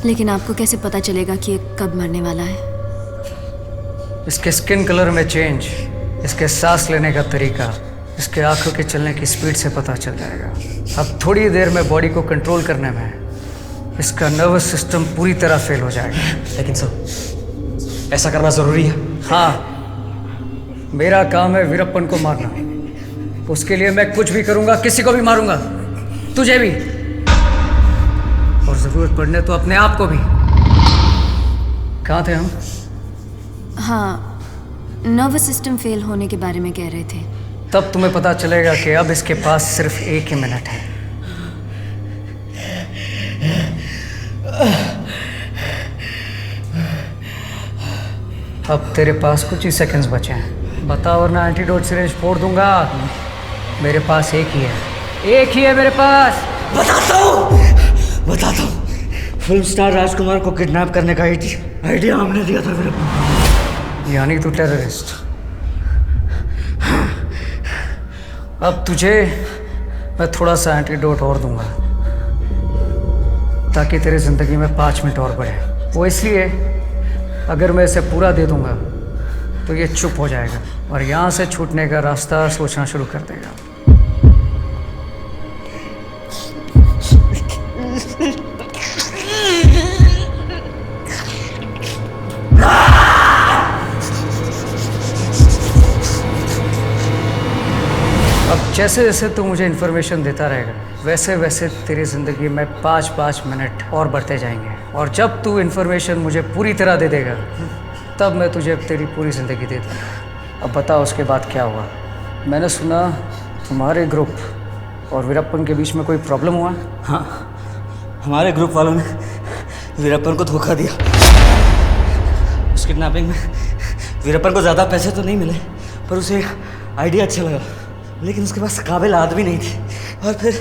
लेकिन आपको कैसे पता चलेगा कि ये कब मरने वाला है? इसके स्किन कलर में चेंज, इसके सांस लेने का तरीका, इसके आंखों के चलने की स्पीड से पता चल जाएगा। अब थोड़ी देर में बॉडी को कंट्रोल करने में इसका नर्वस सिस्टम पूरी तरह फेल हो जाएगा। लेकिन सर ऐसा करना ज़रूरी है? हाँ, मेरा काम है वीरप्पन को मारना। उसके लिए मैं कुछ भी करूंगा, किसी को भी मारूंगा, तुझे भी, और जरूरत पड़ने तो अपने आप को भी। कहाँ थे हम? हाँ, नर्वस सिस्टम फेल होने के बारे में कह रहे थे। तब तुम्हें पता चलेगा कि अब इसके पास सिर्फ 1 ही मिनट है। अब तेरे पास कुछ ही सेकंड्स बचे हैं। बता वरना एंटीडोट सिरिंज फोड़ दूंगा। मेरे पास एक ही है मेरे पास। बताता हूँ। फिल्म स्टार राजकुमार को किडनैप करने का आइडिया हमने दिया था वीरप्पन। यानी तू टेररिस्ट। अब तुझे मैं थोड़ा सा एंटीडोट और दूंगा ताकि तेरी जिंदगी में 5 मिनट और बढ़े। वो इसलिए, अगर मैं इसे पूरा दे दूंगा तो ये चुप हो जाएगा और यहाँ से छूटने का रास्ता सोचना शुरू कर देगा। अब जैसे जैसे तू मुझे इन्फॉर्मेशन देता रहेगा वैसे वैसे तेरी ज़िंदगी में 5-5 मिनट और बढ़ते जाएंगे, और जब तू इन्फॉर्मेशन मुझे पूरी तरह दे देगा तब मैं तुझे तेरी पूरी ज़िंदगी दे दूँगा। अब बता उसके बाद क्या हुआ? मैंने सुना तुम्हारे ग्रुप और वीरप्पन के बीच में कोई प्रॉब्लम हुआ? हाँ, हमारे ग्रुप वालों ने वीरप्पन को धोखा दिया। उस किडनैपिंग में वीरप्पन को ज़्यादा पैसे तो नहीं मिले, पर उसे आइडिया अच्छा लगा, लेकिन उसके पास काबिल आदमी नहीं थी। और फिर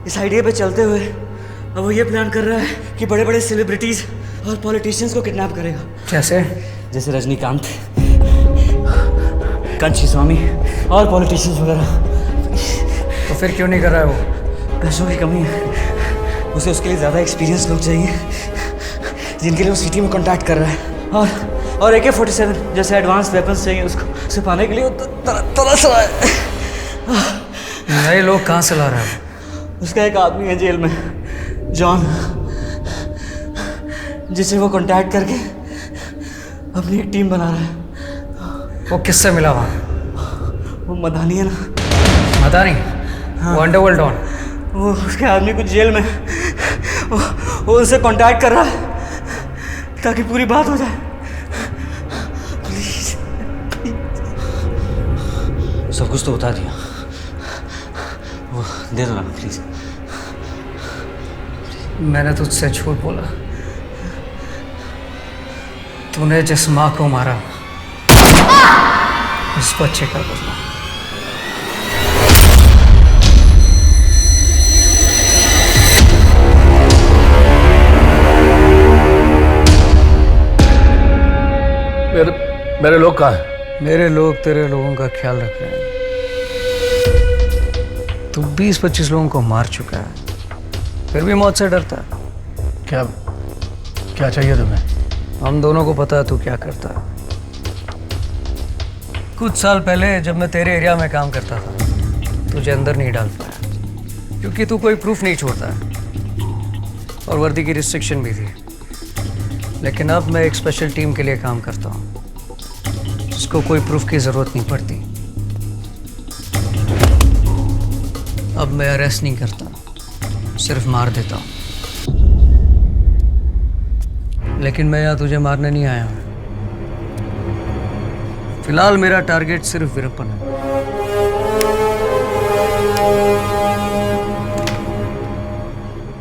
इस आइडिया पे चलते हुए अब वो ये प्लान कर रहा है कि बड़े बड़े सेलिब्रिटीज़ और पॉलिटिशियंस को किडनैप करेगा। कैसे? जैसे रजनीकांत, कंची स्वामी और पॉलिटिशियंस वगैरह। तो फिर क्यों नहीं कर रहा है वो? पैसों की कमी है। उसे उसके लिए ज़्यादा एक्सपीरियंस लोग चाहिए जिनके लिए वो सिटी में कॉन्टैक्ट कर रहा है। और AK-47 जैसे एडवांस वेपन्स चाहिए उसको। उसे पाने के लिए वो तरस रहा है। नए लोग कहाँ से ला रहा है? उसका एक आदमी है जेल में, जॉन, जिसे वो कांटेक्ट करके अपनी एक टीम बना रहा है। वो किससे मिला वहाँ? वो मदानी है ना। मदानी? हाँ। वो अंडरवर्ल्ड डॉन? वो उसके आदमी कुछ जेल में, वो उनसे कांटेक्ट कर रहा है ताकि पूरी बात हो जाए। प्लीज सब कुछ तो बता दिया। वो दे दो ना प्लीज। मैंने तुझसे झूठ बोला। तूने जिस माँ को मारा उस बच्चे का बदला। मेरे लोग कहाँ हैं? मेरे लोग तेरे लोगों का ख्याल रख रहे हैं। तू 20-25 लोगों को मार चुका है, फिर भी मौत से डरता है। क्या चाहिए तुम्हें? हम दोनों को पता है तू क्या करता है। कुछ साल पहले जब मैं तेरे एरिया में काम करता था तुझे अंदर नहीं डाल पाया क्योंकि तू कोई प्रूफ नहीं छोड़ता और वर्दी की रिस्ट्रिक्शन भी थी। लेकिन अब मैं एक स्पेशल टीम के लिए काम करता हूँ जिसको कोई प्रूफ की ज़रूरत नहीं पड़ती। अब मैं अरेस्ट नहीं करता, सिर्फ मार देता हूँ। लेकिन मैं यहाँ तुझे मारने नहीं आया हूँ। फिलहाल मेरा टारगेट सिर्फ वीरप्पन है।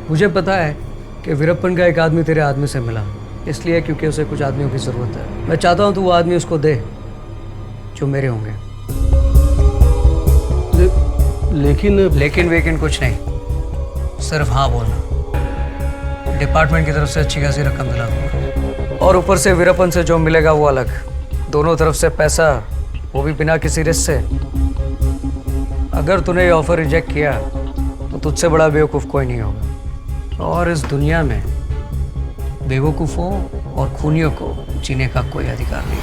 मुझे पता है कि वीरप्पन का एक आदमी तेरे आदमी से मिला, इसलिए क्योंकि उसे कुछ आदमियों की ज़रूरत है। मैं चाहता हूँ तू वो आदमी उसको दे जो मेरे होंगे। लेकिन कुछ नहीं, सिर्फ हाँ बोलना। डिपार्टमेंट की तरफ से अच्छी खासी रकम दिला दूंगा और ऊपर से वीरप्पन से जो मिलेगा वो अलग। दोनों तरफ से पैसा, वो भी बिना किसी रिस्क से। अगर तूने ये ऑफर रिजेक्ट किया तो तुझसे बड़ा बेवकूफ़ कोई नहीं होगा। और इस दुनिया में बेवकूफ़ों और खूनियों को जीने का कोई अधिकार नहीं।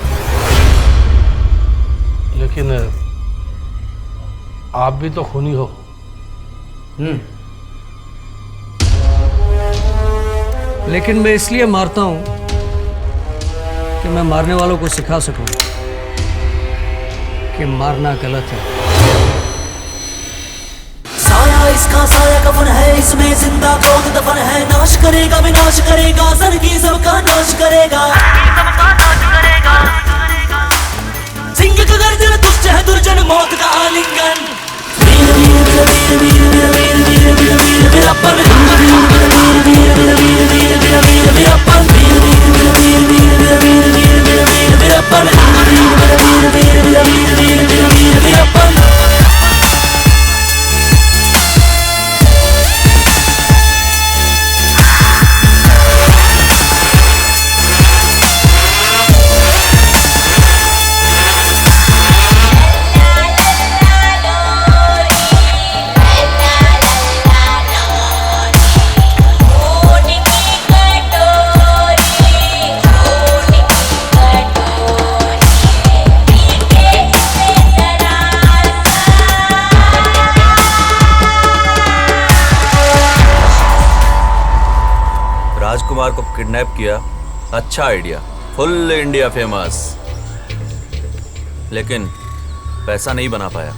आप भी तो खूनी हो। लेकिन मैं इसलिए मारता हूं कि मैं मारने वालों को सिखा सकूं कि मारना गलत है। साया इसका साया कफन है, इसमें जिंदा क्रोध दफन है। नाश करेगा विनाश करेगा, जिंदगी सबका नाश करेगा। सिंह का गर्जन दुष्ट है दुर्जन, मौत का आलिंगन। वीर वीर वीर वीर वीर वीर वीर वीर वीर वीरप्पन। वीर वीर वीर वीर वीर वीर वीर वीरप्पन। वीर वीर वीर वीर वीर वीर वीर वीर वीर वीरप्पन। वीर वीर वीर वीर वीर वीर वीर वीर वीरप्पन। राजकुमार को किडनैप किया, अच्छा आइडिया, फुल इंडिया फेमस। लेकिन पैसा नहीं बना पाया,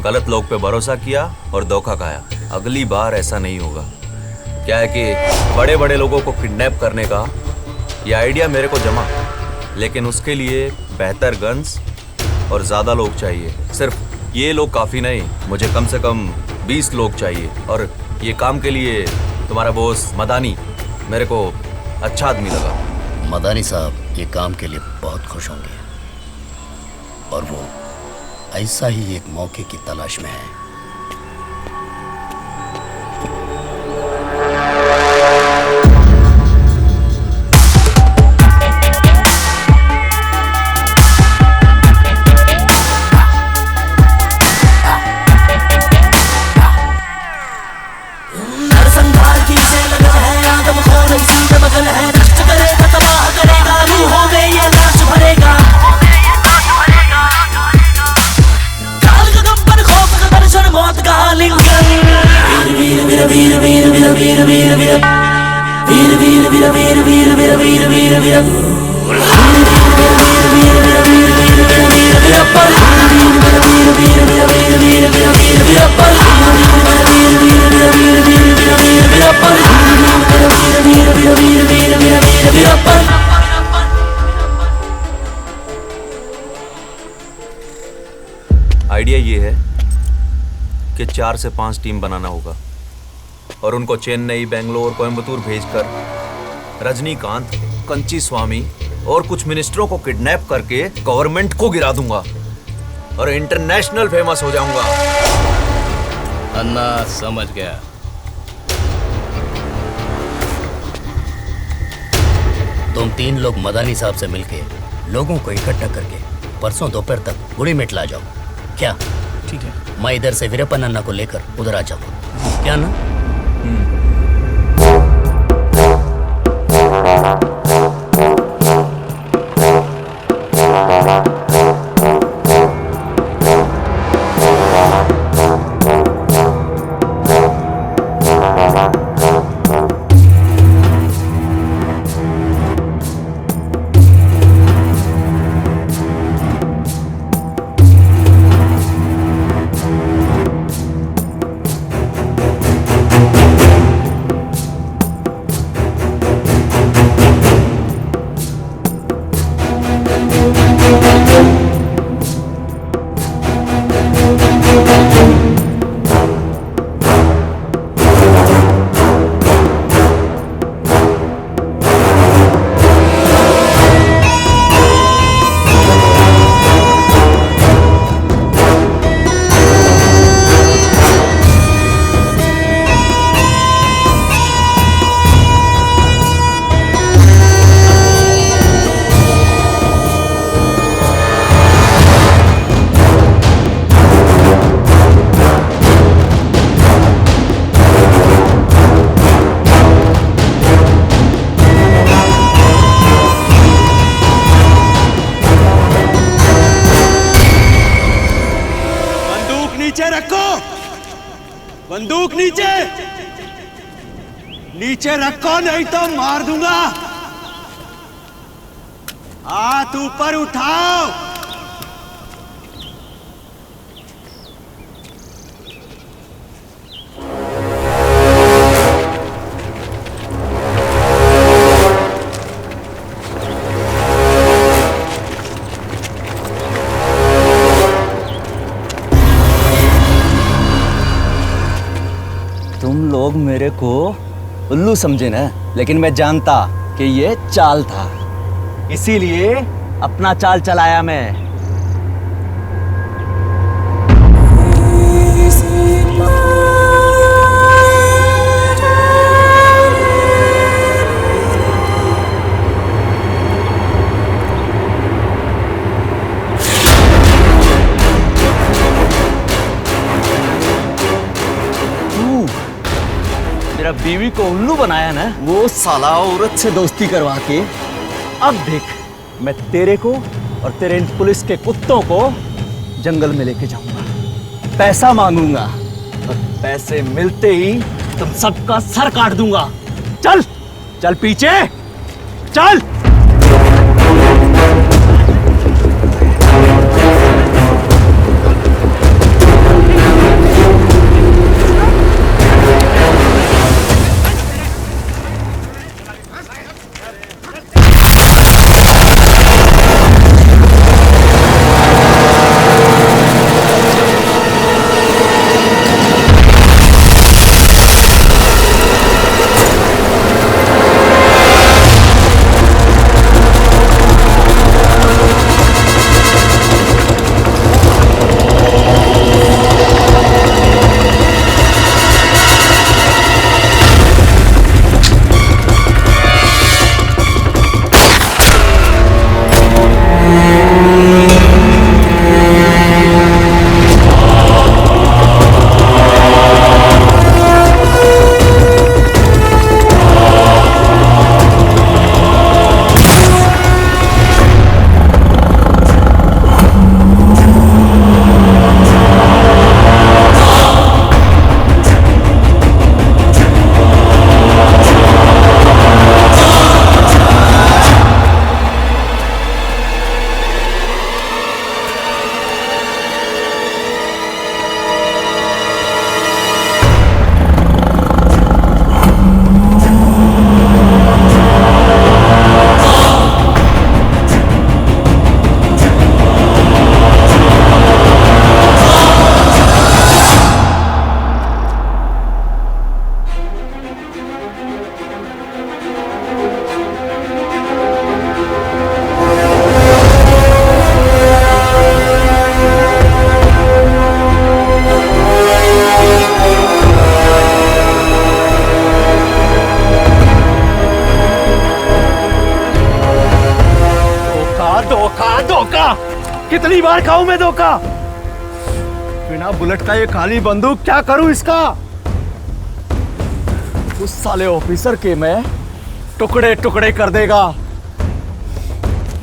गलत लोग पे भरोसा किया और धोखा खाया। अगली बार ऐसा नहीं होगा। क्या है कि बड़े बड़े लोगों को किडनैप करने का ये आइडिया मेरे को जमा, लेकिन उसके लिए बेहतर गन्स और ज़्यादा लोग चाहिए। सिर्फ ये लोग काफ़ी नहीं, मुझे कम से कम 20 लोग चाहिए। और ये काम के लिए तुम्हारा बॉस मदानी मेरे को अच्छा आदमी लगा। मदानी साहब ये काम के लिए बहुत खुश होंगे, और वो ऐसा ही एक मौके की तलाश में है। आइडिया ये है कि 4 से 5 टीम बनाना होगा और उनको चेन्नई, बेंगलोर, कोयम्बतूर भेजकर रजनीकांत, कंची स्वामी और कुछ मिनिस्टरों को किडनैप करके गवर्नमेंट को गिरा दूंगा और इंटरनेशनल फेमस हो जाऊंगा। अन्ना समझ गया। तुम 3 लोग मदानी साहब से मिलके लोगों को इकट्ठा करके परसों दोपहर तक गुड़ी मेट ला जाओ। क्या? ठीक है। मैं इधर से वीरप्पन अन्ना को लेकर उधर आ जाऊंगा। क्या ना? नीचे रखो, बंदूक नीचे, नीचे रखो नहीं तो मार दूंगा। हाथ ऊपर उठाओ। तुम लोग मेरे को उल्लू समझे ना, लेकिन मैं जानता कि ये चाल था, इसीलिए अपना चाल चलाया मैं। मेरा बीवी को उल्लू बनाया ना, वो साला औरत से दोस्ती करवा के, अब देख मैं तेरे को और तेरे इन पुलिस के कुत्तों को जंगल में लेके जाऊंगा, पैसा मांगूंगा और पैसे मिलते ही तुम सबका सर काट दूंगा। चल चल पीछे चल। कितनी बार खाऊं मैं धोखा? बिना बुलेट का ये खाली बंदूक क्या करूं इसका? उस साले ऑफिसर के मैं टुकड़े टुकड़े कर देगा।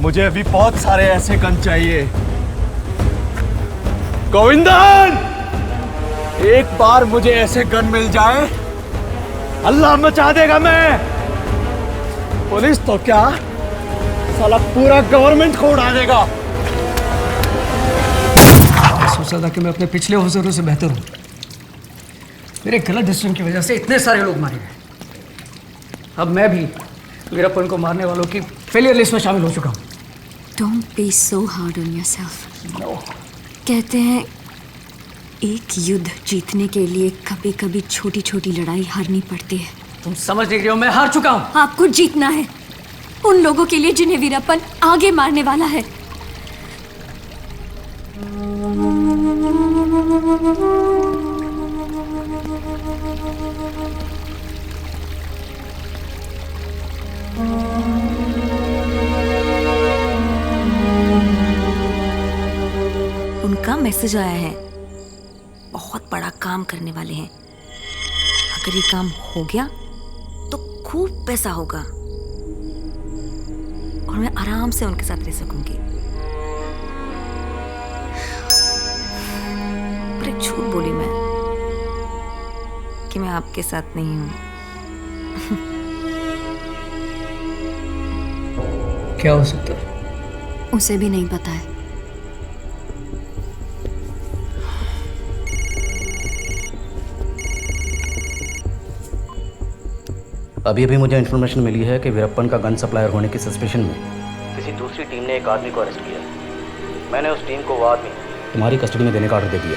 मुझे अभी बहुत सारे ऐसे गन चाहिए। गोविंदन, एक बार मुझे ऐसे गन मिल जाए, अल्लाह मचा देगा मैं। पुलिस तो क्या, साला पूरा गवर्नमेंट को उड़ा देगा। सोचा था कि मैं अपने पिछले ऑफिसरों से बेहतर हूँ। मेरे गलत डिसीजन की वजह से इतने सारे लोग मारे गए। अब मैं भी वीरप्पन को मारने वालों की फेलियर लिस्ट में शामिल हो चुका हूँ। Don't be so hard on yourself. कहते हैं एक युद्ध जीतने के लिए कभी कभी छोटी छोटी लड़ाई हारनी पड़ती है। तुम समझ नहीं रही हो, मैं हार चुका हूँ। आपको जीतना है उन लोगों के लिए जिन्हें वीरप्पन आगे मारने वाला है। उनका मैसेज आया है, बहुत बड़ा काम करने वाले हैं। अगर ये काम हो गया तो खूब पैसा होगा और मैं आराम से उनके साथ रह सकूंगी। पर एक झूठ बोली मैं कि मैं आपके साथ नहीं हूँ। क्या हो सकता है? उसे भी नहीं पता है। अभी अभी मुझे इन्फॉर्मेशन मिली है कि वीरप्पन का गन सप्लायर होने की सस्पेशन में किसी दूसरी टीम ने एक आदमी को अरेस्ट किया। मैंने उस टीम को वो आदमी तुम्हारी कस्टडी में देने का ऑर्डर दे दिया।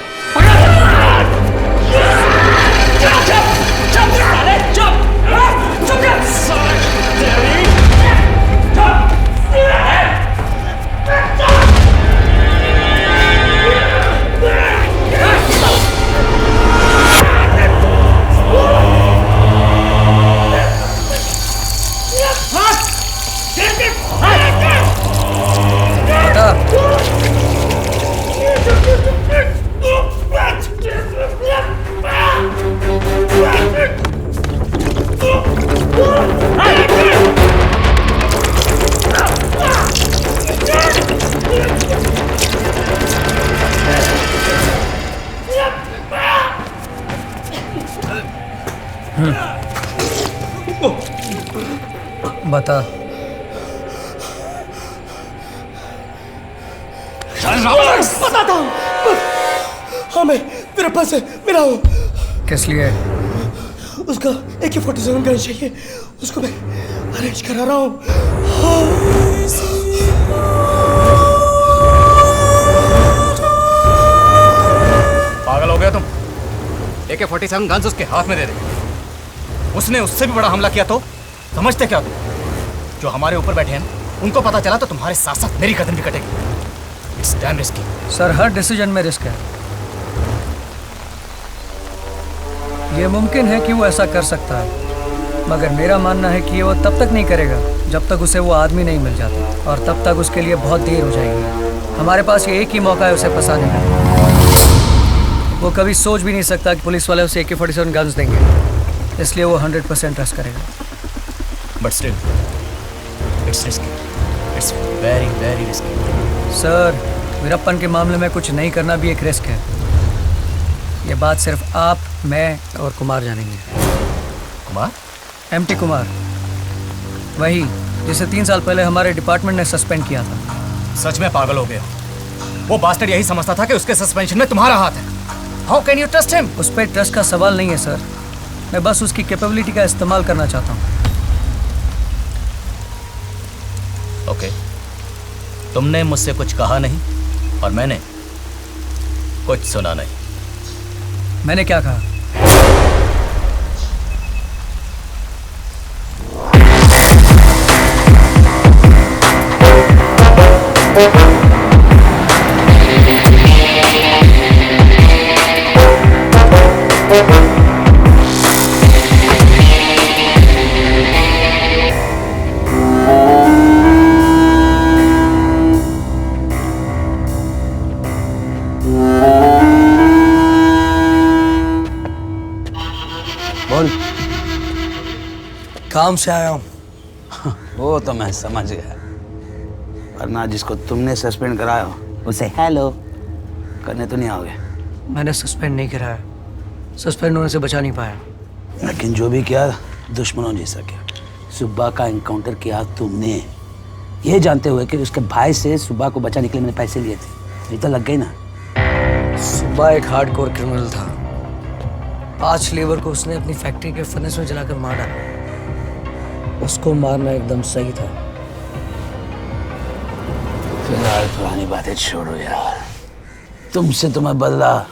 बता। बताता हूँ। हाँ, मैं वीरप्पन से मिला हूँ। किस लिए? उसका AK-47 गन चाहिए, उसको मैं अरेंज करा रहा हूँ। पागल हो गया तुम? AK-47 गन्स उसके हाथ में दे दे। उसने उससे भी बड़ा हमला किया तो समझते क्या तुम? जो हमारे ऊपर बैठे हैं उनको पता चला तो तुम्हारे साथ साथ मेरी गर्दन भी कटेगी। It's damn risky. Sir, her decision में रिस्क है। ये मुमकिन है कि वो ऐसा कर सकता है, मगर मेरा मानना है कि वो तब तक नहीं करेगा जब तक उसे वो आदमी नहीं मिल जाता, और तब तक उसके लिए बहुत देर हो जाएगी। हमारे पास ये एक ही मौका है उसे फंसाने का। वो कभी सोच भी नहीं सकता कि पुलिस वाले उसे AK-47 गन्स देंगे, इसलिए वो 100% ट्रस्ट करेगा। But still it's risky. It's very very risky. Sir, Veerappan के मामले में कुछ नहीं करना भी एक रिस्क है। ये बात सिर्फ आप, मैं और कुमार जानेंगे। कुमार? MT कुमार, वही जिसे 3 साल पहले हमारे डिपार्टमेंट ने सस्पेंड किया था। सच में पागल हो गया। वो बास्टर्ड यही समझता था कि उसके सस्पेंशन में तुम्हारा हाथ है। How can you trust him? उस पर ट्रस्ट का सवाल नहीं है सर, मैं बस उसकी कैपेबिलिटी का इस्तेमाल करना चाहता हूँ। ओके, तुमने मुझसे कुछ कहा नहीं और मैंने कुछ सुना नहीं। मैंने क्या कहा? काम से आया हूँ। वो तो मैं समझ गया, वरना जिसको तुमने सस्पेंड कराया उसे हेलो करने तो नहीं आओगे। मैंने सस्पेंड नहीं कराया, सस्पेंड होने से बचा नहीं पाया। लेकिन जो भी किया दुश्मनों जैसा किया। सुब्बा का एनकाउंटर किया तुमने, ये जानते हुए कि उसके भाई से सुब्बा को बचाने के लिए मैंने पैसे लिए थे। ये तो लग गई ना। सुब्बा एक हार्डकोर क्रिमिनल था। 5 लेबर को उसने अपनी फैक्ट्री के फर्नेस में जलाकर मार डाला। उसको मारना एकदम सही था। फिलहाल पुरानी बातें छोड़ो यार, तुमसे तो मैं बदला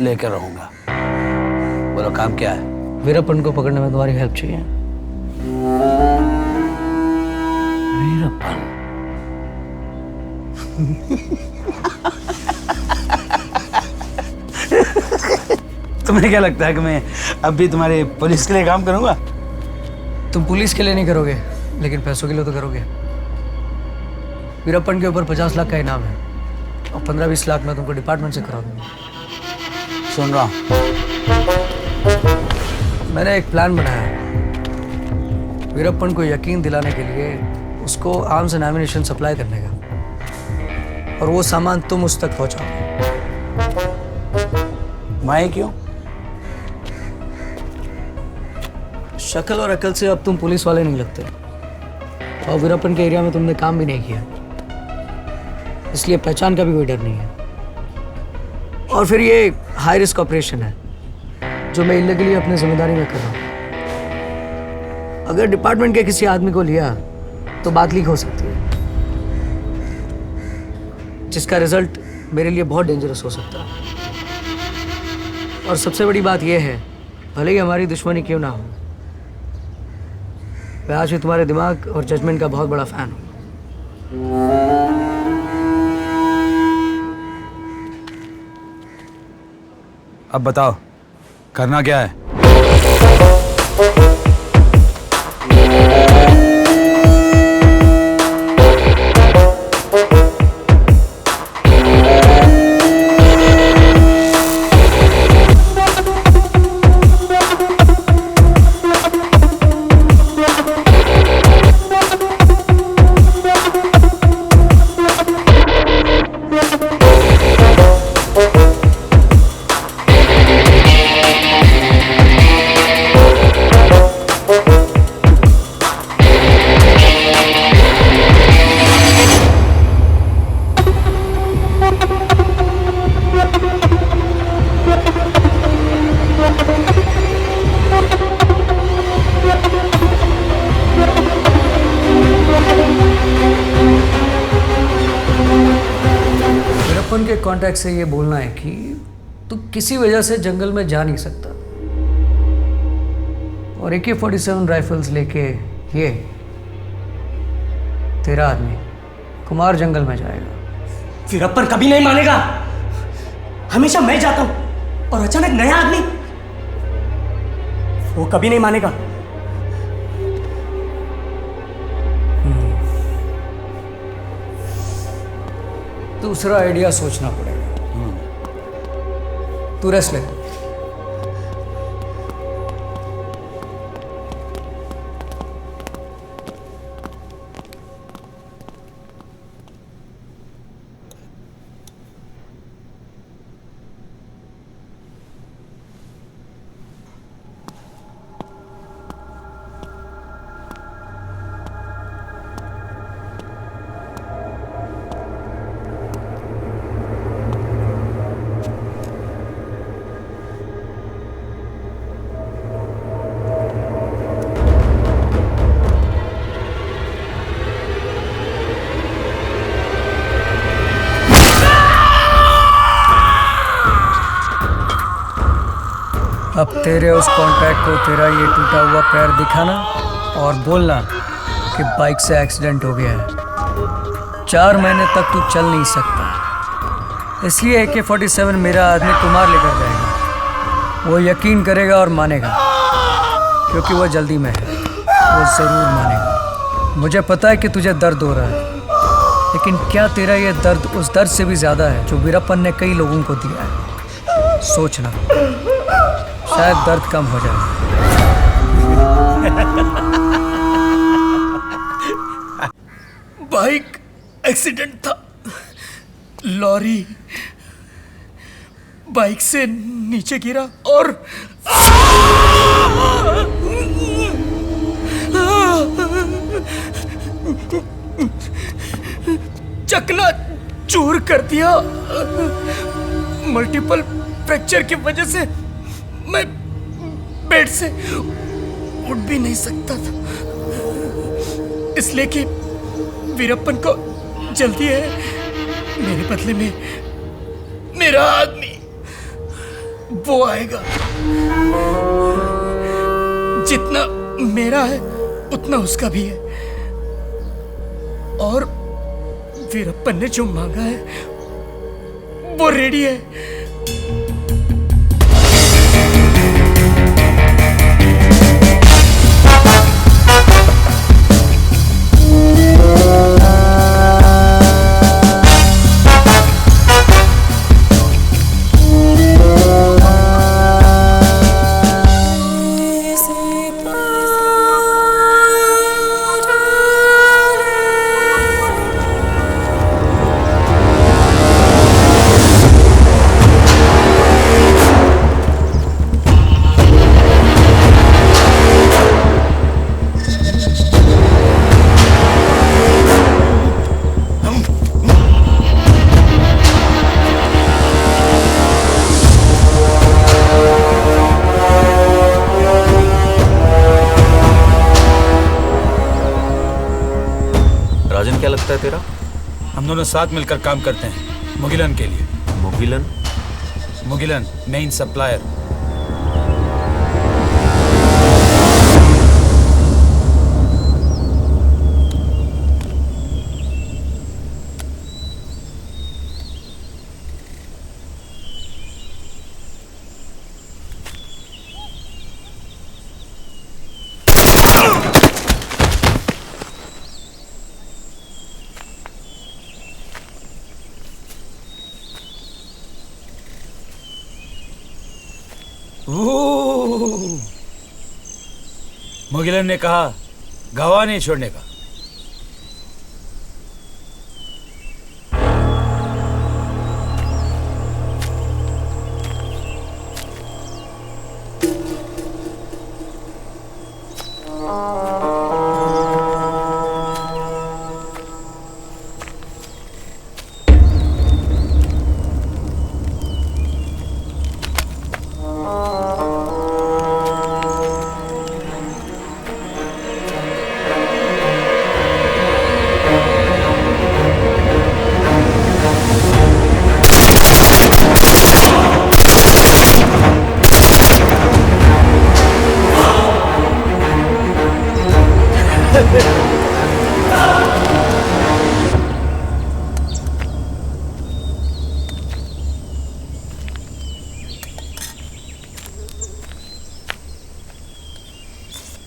लेकर रहूंगा। बोलो काम क्या है? वीरप्पन को पकड़ने में तुम्हारी हेल्प चाहिए। वीरप्पन? तुम्हें क्या लगता है कि मैं अब भी तुम्हारे पुलिस के लिए काम करूंगा? तुम पुलिस के लिए नहीं करोगे, लेकिन पैसों के लिए तो करोगे। वीरप्पन के ऊपर 50 लाख का इनाम है और 15-20 लाख में तुमको डिपार्टमेंट से करा दूंगा। सुन रहा हूँ। मैंने एक प्लान बनाया है। वीरप्पन को यकीन दिलाने के लिए उसको आर्म्स एंड एम्युनिशन सप्लाई करने का, और वो सामान तुम उस तक पहुंचाओ। मैं क्यों? शक्ल और अकल से अब तुम पुलिस वाले नहीं लगते, और वीरप्पन के एरिया में तुमने काम भी नहीं किया, इसलिए पहचान का भी कोई डर नहीं है। और फिर ये हाई रिस्क ऑपरेशन है जो मैं इल्लीगली अपनी जिम्मेदारी में कर रहा हूँ। अगर डिपार्टमेंट के किसी आदमी को लिया तो बात लीक हो सकती है, जिसका रिजल्ट मेरे लिए बहुत डेंजरस हो सकता है। और सबसे बड़ी बात यह है, भले ही हमारी दुश्मनी क्यों ना हो, मैं आज भी तुम्हारे दिमाग और जजमेंट का बहुत बड़ा फैन हूँ। अब बताओ करना क्या है? वीरप्पन के कांटेक्ट से ये बोलना है कि तू किसी वजह से जंगल में जा नहीं सकता, और AK-47 राइफल्स लेके ये तेरा आदमी कुमार जंगल में जाएगा। वीरप्पन कभी नहीं मानेगा। हमेशा मैं जाता हूं और अचानक नया आदमी, वो कभी नहीं मानेगा। दूसरा आइडिया सोचना पड़ेगा। तू रेस्ट ले। अब तेरे उस कॉन्ट्रैक्ट को तेरा ये टूटा हुआ पैर दिखाना और बोलना कि बाइक से एक्सीडेंट हो गया है। 4 महीने तक तू चल नहीं सकता, इसलिए AK-47 मेरा आदमी कुमार लेकर जाएगा। वो यकीन करेगा और मानेगा, क्योंकि वो जल्दी में है। वो ज़रूर मानेगा। मुझे पता है कि तुझे दर्द हो रहा है, लेकिन क्या तेरा ये दर्द उस दर्द से भी ज़्यादा है जो वीरप्पन ने कई लोगों को दिया है? सोचना, शायद दर्द कम हो जाए। बाइक एक्सीडेंट था। लॉरी बाइक से नीचे गिरा और चकना चूर कर दिया। मल्टीपल फ्रैक्चर की वजह से मैं बेड से उठ भी नहीं सकता था, इसलिए कि वीरप्पन को जल्दी है। मेरे बदले में मेरा आदमी वो आएगा। जितना मेरा है उतना उसका भी है, और वीरप्पन ने जो मांगा है वो रेडी है। लगता है तेरा? हम दोनों साथ मिलकर काम करते हैं मुगिलन के लिए। मुगिलन? Mugilan main supplier. मुगिलन ने कहा गवाह नहीं छोड़ने का।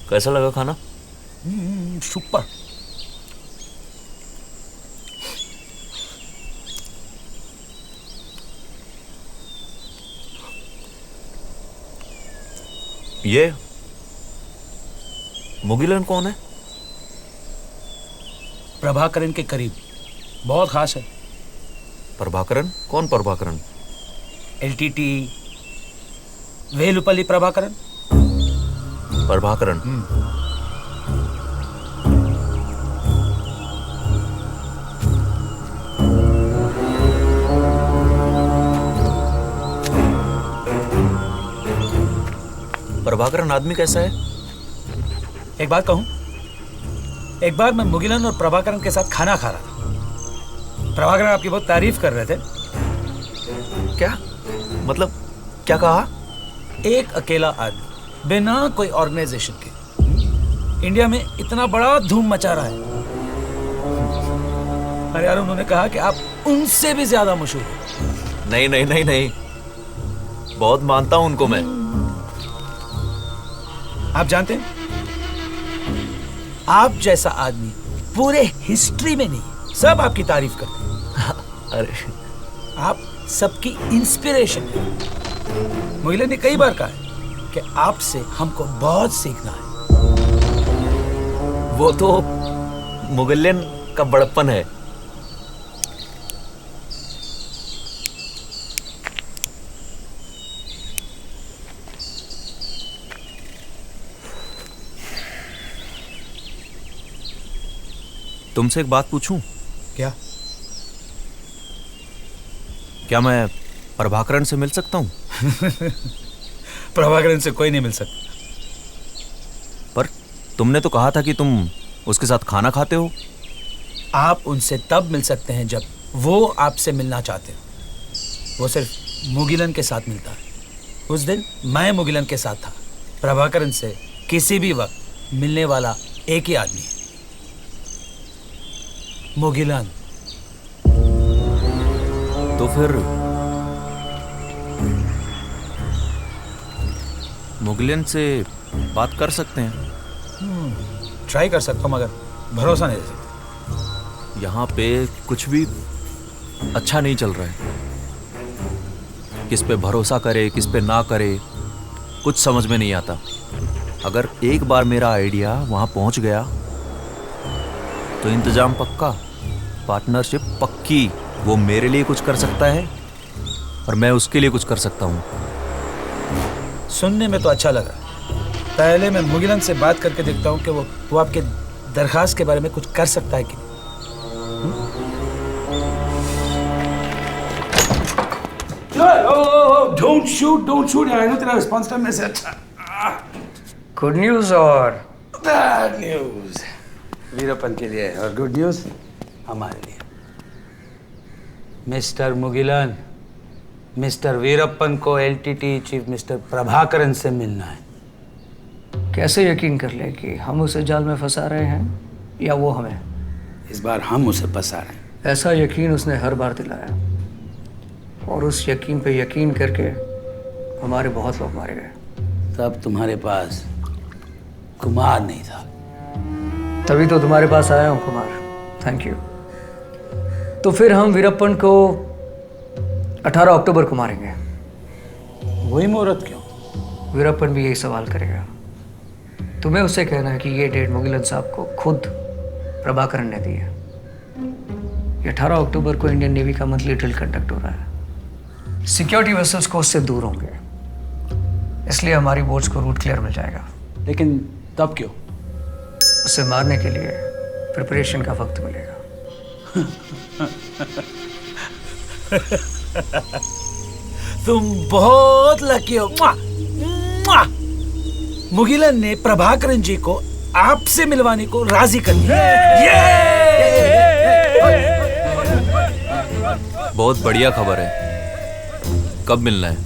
कैसा लगा खाना? सुपर। ये मुगिलन कौन है? प्रभाकरन के करीब, बहुत खास है। प्रभाकरन? कौन प्रभाकरन? LTT वेलुपल्ली प्रभाकरन। प्रभाकरन? प्रभाकरन आदमी कैसा है? एक बात कहूं, एक बार मैं मुगिलन और प्रभाकरन के साथ खाना खा रहा था। प्रभाकरन आपकी बहुत तारीफ कर रहे थे। क्या मतलब, क्या कहा? एक अकेला आदमी बिना कोई ऑर्गेनाइजेशन के इंडिया में इतना बड़ा धूम मचा रहा है। अरे यार, उन्होंने कहा कि आप उनसे भी ज्यादा मशहूर हैं। नहीं नहीं नहीं नहीं, बहुत मानता हूं उनको मैं। आप जानते हैं, आप जैसा आदमी पूरे हिस्ट्री में नहीं, सब आपकी तारीफ करते हैं। अरे आप सबकी इंस्पिरेशन है। मुगिलन ने कई बार कहा है कि आपसे हमको बहुत सीखना है। वो तो मुगिलन का बड़प्पन है। तुमसे एक बात पूछूं? क्या? क्या मैं प्रभाकरन से मिल सकता हूं? प्रभाकरन से कोई नहीं मिल सकता। पर तुमने तो कहा था कि तुम उसके साथ खाना खाते हो। आप उनसे तब मिल सकते हैं जब वो आपसे मिलना चाहते हो। वो सिर्फ मुगिलन के साथ मिलता है। उस दिन मैं मुगिलन के साथ था। प्रभाकरन से किसी भी वक्त मिलने वाला एक ही आदमी है, मुगिलन। तो फिर मुगिलन से बात कर सकते हैं। ट्राई कर सकता हूँ, मगर भरोसा नहीं दे सकता। यहाँ पे कुछ भी अच्छा नहीं चल रहा है। किस पे भरोसा करे, किस पे ना करे, कुछ समझ में नहीं आता। अगर एक बार मेरा आइडिया वहाँ पहुँच गया तो इंतजाम पक्का, पार्टनरशिप पक्की। वो मेरे लिए कुछ कर सकता है और मैं उसके लिए कुछ कर सकता हूँ। सुनने में तो अच्छा लगा। पहले मैं मुगिलन से बात करके देखता हूँ कि वो आपके दरखास्त के बारे में कुछ कर सकता है कि डोंट शूट यार, आई नो तेरा रिस्पांस टाइम में से अच्छा। गुड न्यूज और बैड न्यूज वीरप्पन के लिए, और गुड न्यूज हमारे लिए। मिस्टर मुगिलन, मिस्टर वीरप्पन को एलटीटी चीफ मिस्टर प्रभाकरन से मिलना है। कैसे यकीन कर ले कि हम उसे जाल में फंसा रहे हैं या वो हमें? इस बार हम उसे फंसा रहे हैं। ऐसा यकीन उसने हर बार दिलाया, और उस यकीन पे यकीन करके हमारे बहुत लोग मारे गए। तब तुम्हारे पास कुमार नहीं था। तभी तो तुम्हारे पास आया हूँ कुमार। Thank you. तो फिर हम वीरप्पन को 18 अक्टूबर को मारेंगे। वही मुहूर्त क्यों? वीरप्पन भी यही सवाल करेगा। तुम्हें उससे कहना है कि ये डेट मुगिलन साहब को खुद प्रभाकरन ने दी है। 18 अक्टूबर को इंडियन नेवी का मंथली ड्रिल कंडक्ट हो रहा है। सिक्योरिटी वेसल्स को उससे दूर होंगे, इसलिए हमारी बोट्स को रूट क्लियर मिल जाएगा। लेकिन तब क्यों? उसे मारने के लिए प्रिपरेशन का वक्त मिलेगा। तुम बहुत लकी हो। मुआ! मुआ! मुगिलन ने प्रभाकरन जी को आपसे मिलवाने को राजी कर दिया। बहुत बढ़िया खबर है। कब मिलना है?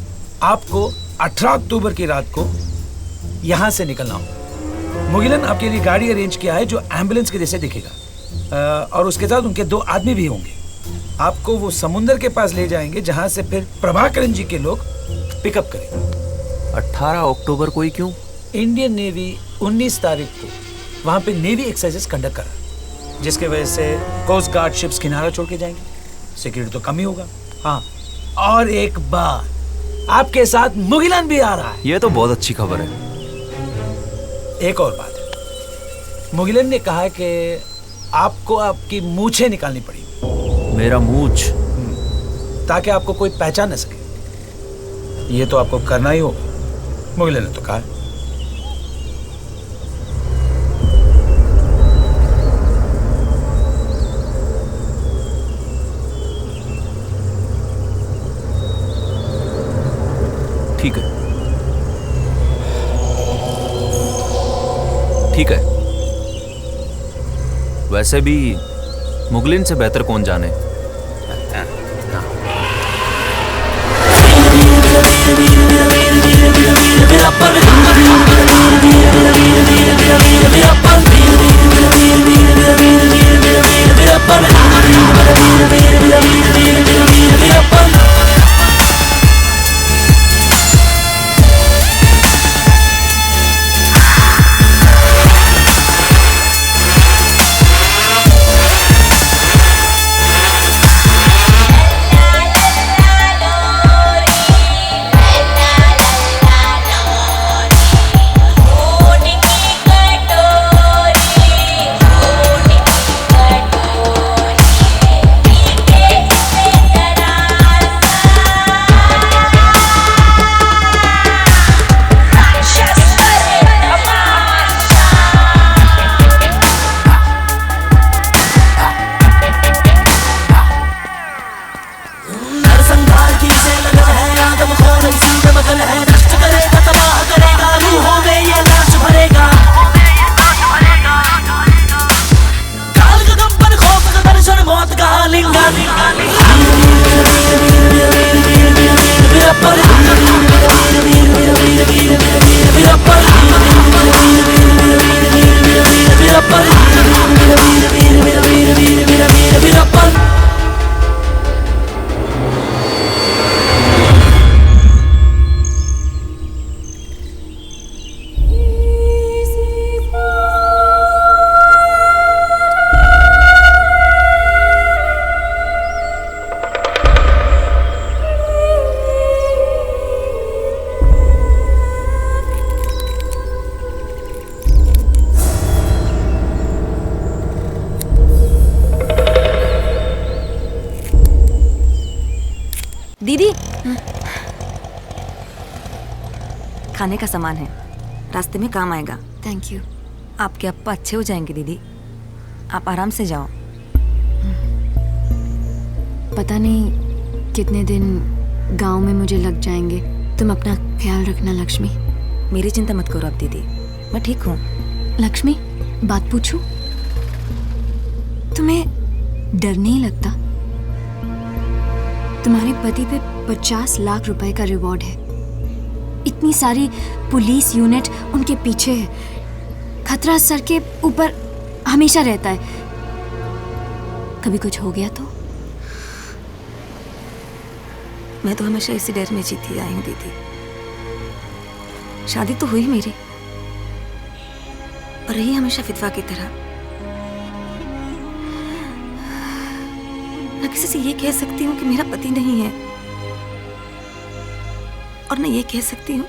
आपको 18 अक्टूबर की रात को यहाँ से निकलना हो। मुगिलन आपके लिए गाड़ी अरेंज किया है जो एम्बुलेंस के जैसे दिखेगा, और उसके साथ उनके 2 आदमी भी होंगे। आपको वो समुंदर के पास ले जाएंगे जहाँ से फिर प्रभाकरन जी के लोग पिकअप करेंगे। 18 अक्टूबर को ही क्यों? इंडियन नेवी 19 तारीख को वहाँ पे नेवी एक्सरसाइजेस कंडक्ट कर रहा है, जिसके वजह से कोस्ट गार्ड शिप्स किनारा छोड़ के जाएंगे। सिक्योरिटी तो कम ही होगा। हाँ, और एक बात, आपके साथ मुगिलन भी आ रहा है। ये तो बहुत अच्छी खबर है। एक और बात है, मुगिलन ने कहा है कि आपको आपकी मूछें निकालनी पड़ेगी। मेरा मूछ? ताकि आपको कोई पहचान न सके। ये तो आपको करना ही होगा, मुगिलन ने तो कहा है। ठीक है, ठीक है। वैसे भी मुगलिन से बेहतर कौन जाने। दीदी, खाने का सामान है, रास्ते में काम आएगा। Thank you. आपके अप्पा अच्छे हो जाएंगे दीदी, आप आराम से जाओ। पता नहीं कितने दिन गांव में मुझे लग जाएंगे। तुम अपना ख्याल रखना लक्ष्मी। मेरी चिंता मत करो आप दीदी, मैं ठीक हूँ। लक्ष्मी, बात पूछूं? तुम्हें डर नहीं लगता? तुम्हारे पति पे 50 लाख रुपए का रिवॉर्ड है। इतनी सारी पुलिस यूनिट उनके पीछे है। खतरा सर के ऊपर हमेशा रहता है। कभी कुछ हो गया तो? मैं तो हमेशा इसी डर में जीती आई हूँ दीदी। शादी तो हुई मेरी, पर रही हमेशा विधवा की तरह। न किसी से ये कह सकती हूँ कि मेरा पति नहीं है, और न ये कह सकती हूँ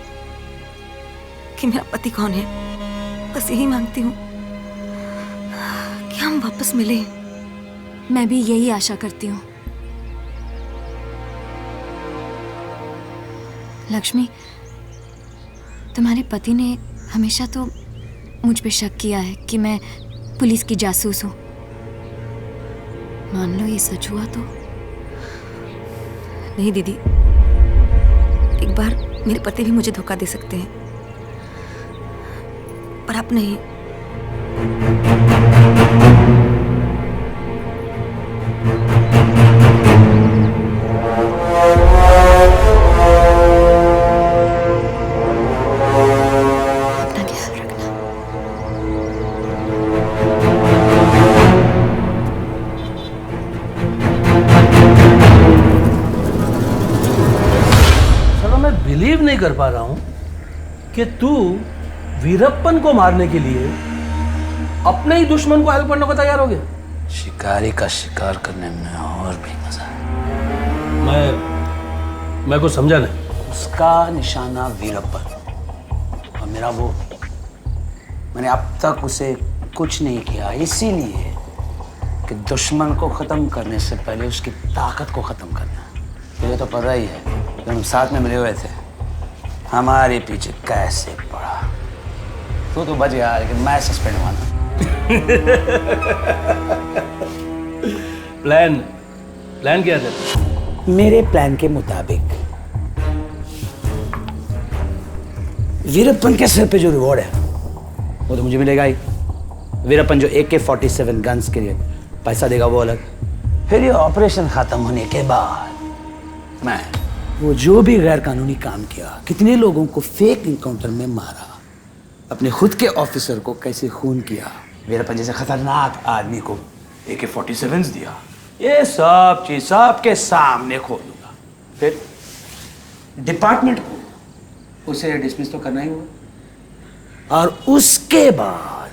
कि मेरा पति कौन है। बस यही मांगती हूँ कि हम वापस मिलें। मैं भी यही आशा करती हूँ। लक्ष्मी, तुम्हारे पति ने हमेशा तो मुझ पे शक किया है कि मैं पुलिस की जासूस हूँ। मान लो ये सच हुआ तो? नहीं दीदी, एक बार मेरे पति भी मुझे धोखा दे सकते हैं, पर आप नहीं। बिलीव नहीं कर पा रहा हूं कि तू वीरप्पन को मारने के लिए अपने ही दुश्मन को हेल्प करने को तैयार हो गया। शिकारी का शिकार करने में और भी मजा है। मैं कुछ समझा नहीं। उसका निशाना वीरप्पन और मेरा वो। मैंने अब तक उसे कुछ नहीं किया, इसीलिए कि दुश्मन को खत्म करने से पहले उसकी ताकत को खत्म करना। तुझे तो पता ही है, जब हम साथ में मिले हुए थे हमारे पीछे कैसे पड़ा। तो बच गया, लेकिन मैं सस्पेंड हुआ ना। प्लान क्या था? मेरे प्लान के मुताबिक वीरप्पन के सिर पे जो रिवॉर्ड है वो तो मुझे मिलेगा ही। वीरप्पन जो AK-47 गन्स के लिए पैसा देगा वो अलग। फिर ये ऑपरेशन खत्म होने के बाद मैं वो जो भी गैर कानूनी काम किया, कितने लोगों को फेक इनकाउंटर में मारा, अपने खुद के ऑफिसर को कैसे खून किया, वीरप्पन जैसे खतरनाक आदमी को AK-47 दिया, ये सब चीज सबके सामने खोलूंगा। फिर डिपार्टमेंट को उसे डिसमिस तो करना ही होगा, और उसके बाद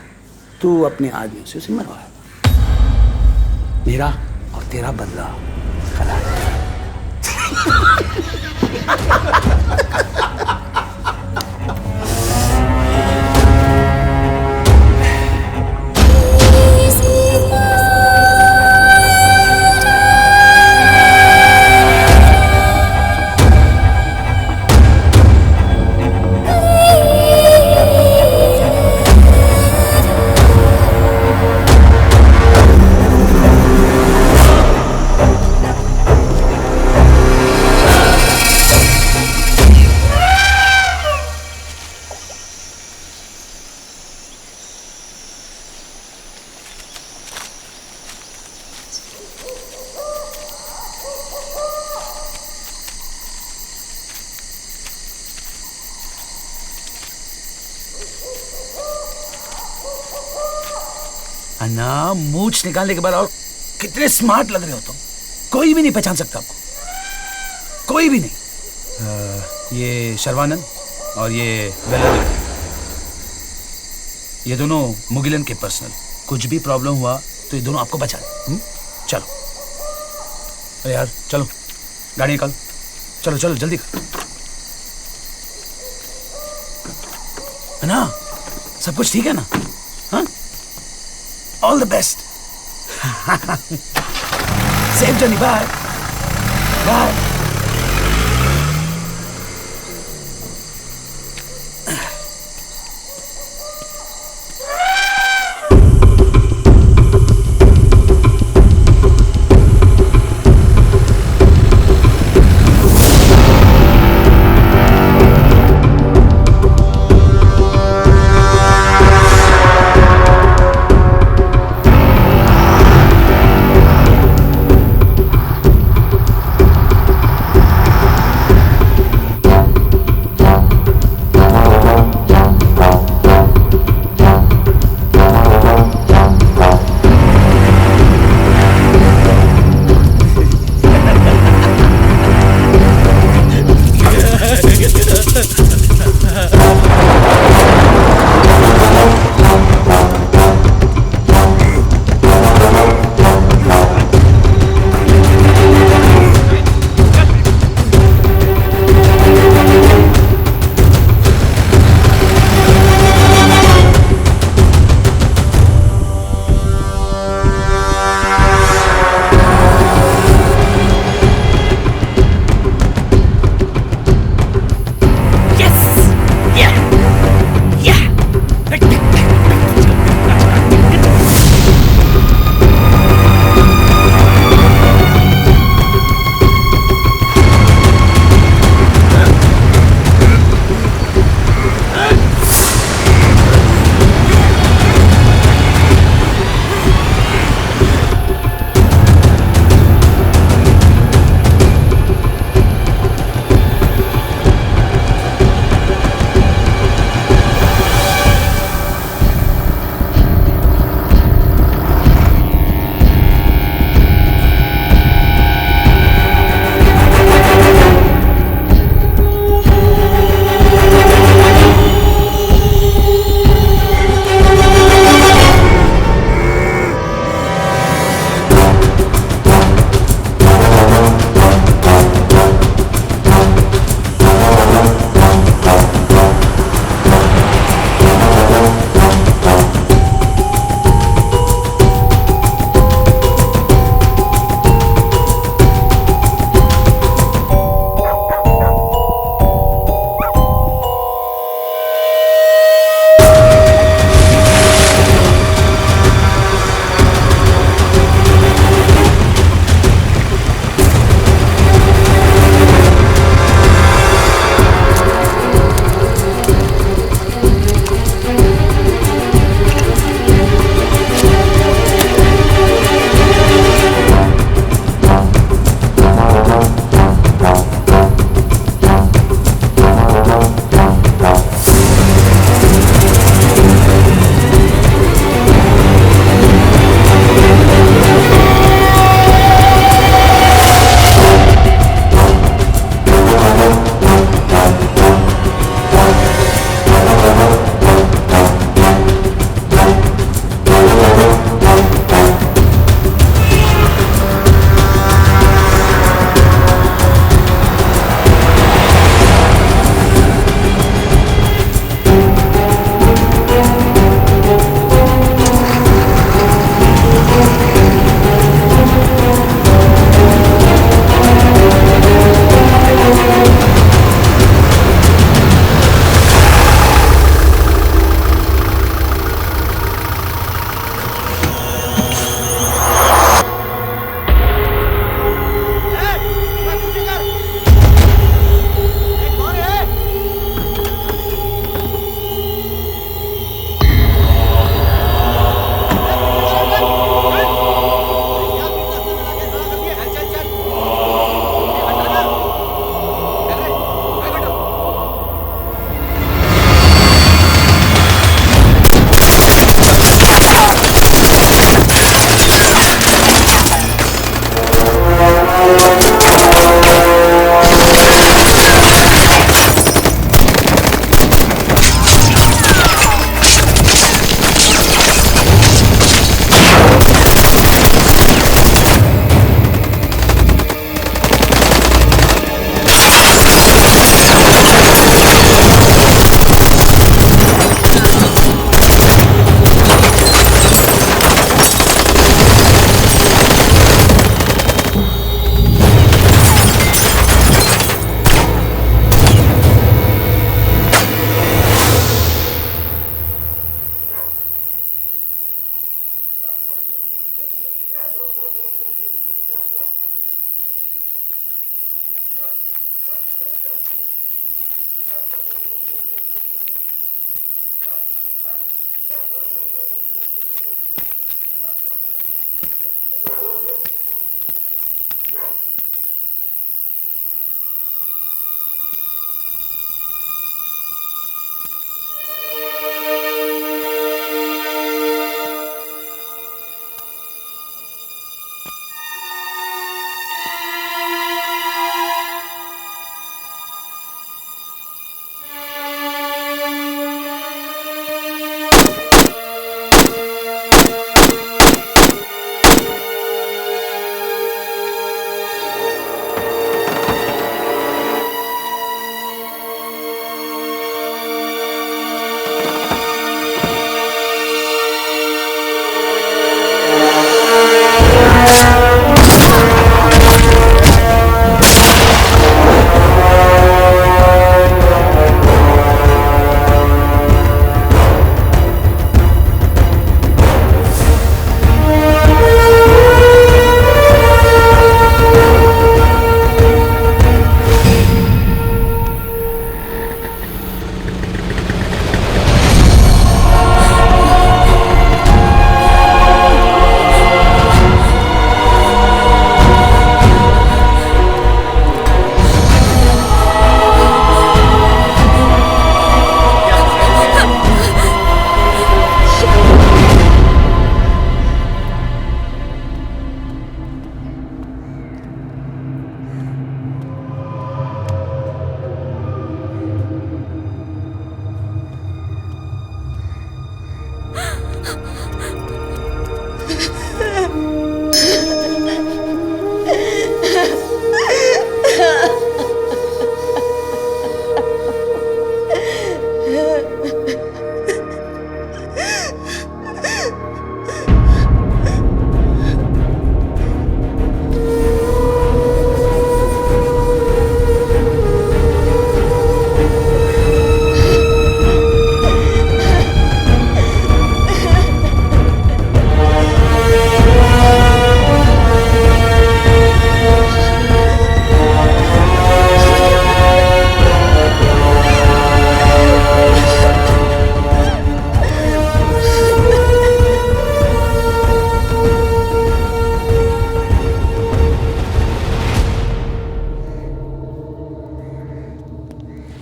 तू अपने आदमियों से उसे मरवाएगा। मेरा और तेरा बदला खरा है। अन्ना, मूछ निकालने के बाद और कितने स्मार्ट लग रहे हो तुम। कोई भी नहीं पहचान सकता आपको, कोई भी नहीं। ये शर्वानंद और ये वेलादेव, ये दोनों मुगिलन के पर्सनल। कुछ भी प्रॉब्लम हुआ तो ये दोनों आपको बचा लें। चलो अरे यार, चलो गाड़ी निकाल, चलो चलो जल्दी कर। अन्ना, सब कुछ ठीक है ना? हाँ, all the best. Safe journey, bye bye.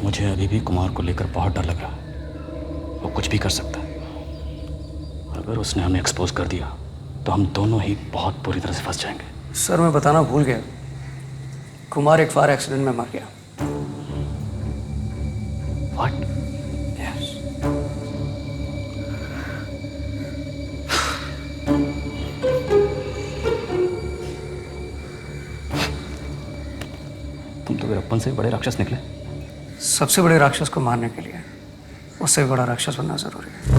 मुझे अभी भी कुमार को लेकर बहुत डर लग रहा है। वो कुछ भी कर सकता है। अगर उसने हमें एक्सपोज कर दिया तो हम दोनों ही बहुत बुरी तरह से फंस जाएंगे। सर मैं बताना भूल गया, कुमार एक फायर एक्सीडेंट में मर गया। What? Yes. तुम तो वीरप्पन से बड़े राक्षस निकले। सबसे बड़े राक्षस को मारने के लिए उससे भी बड़ा राक्षस बनना जरूरी है।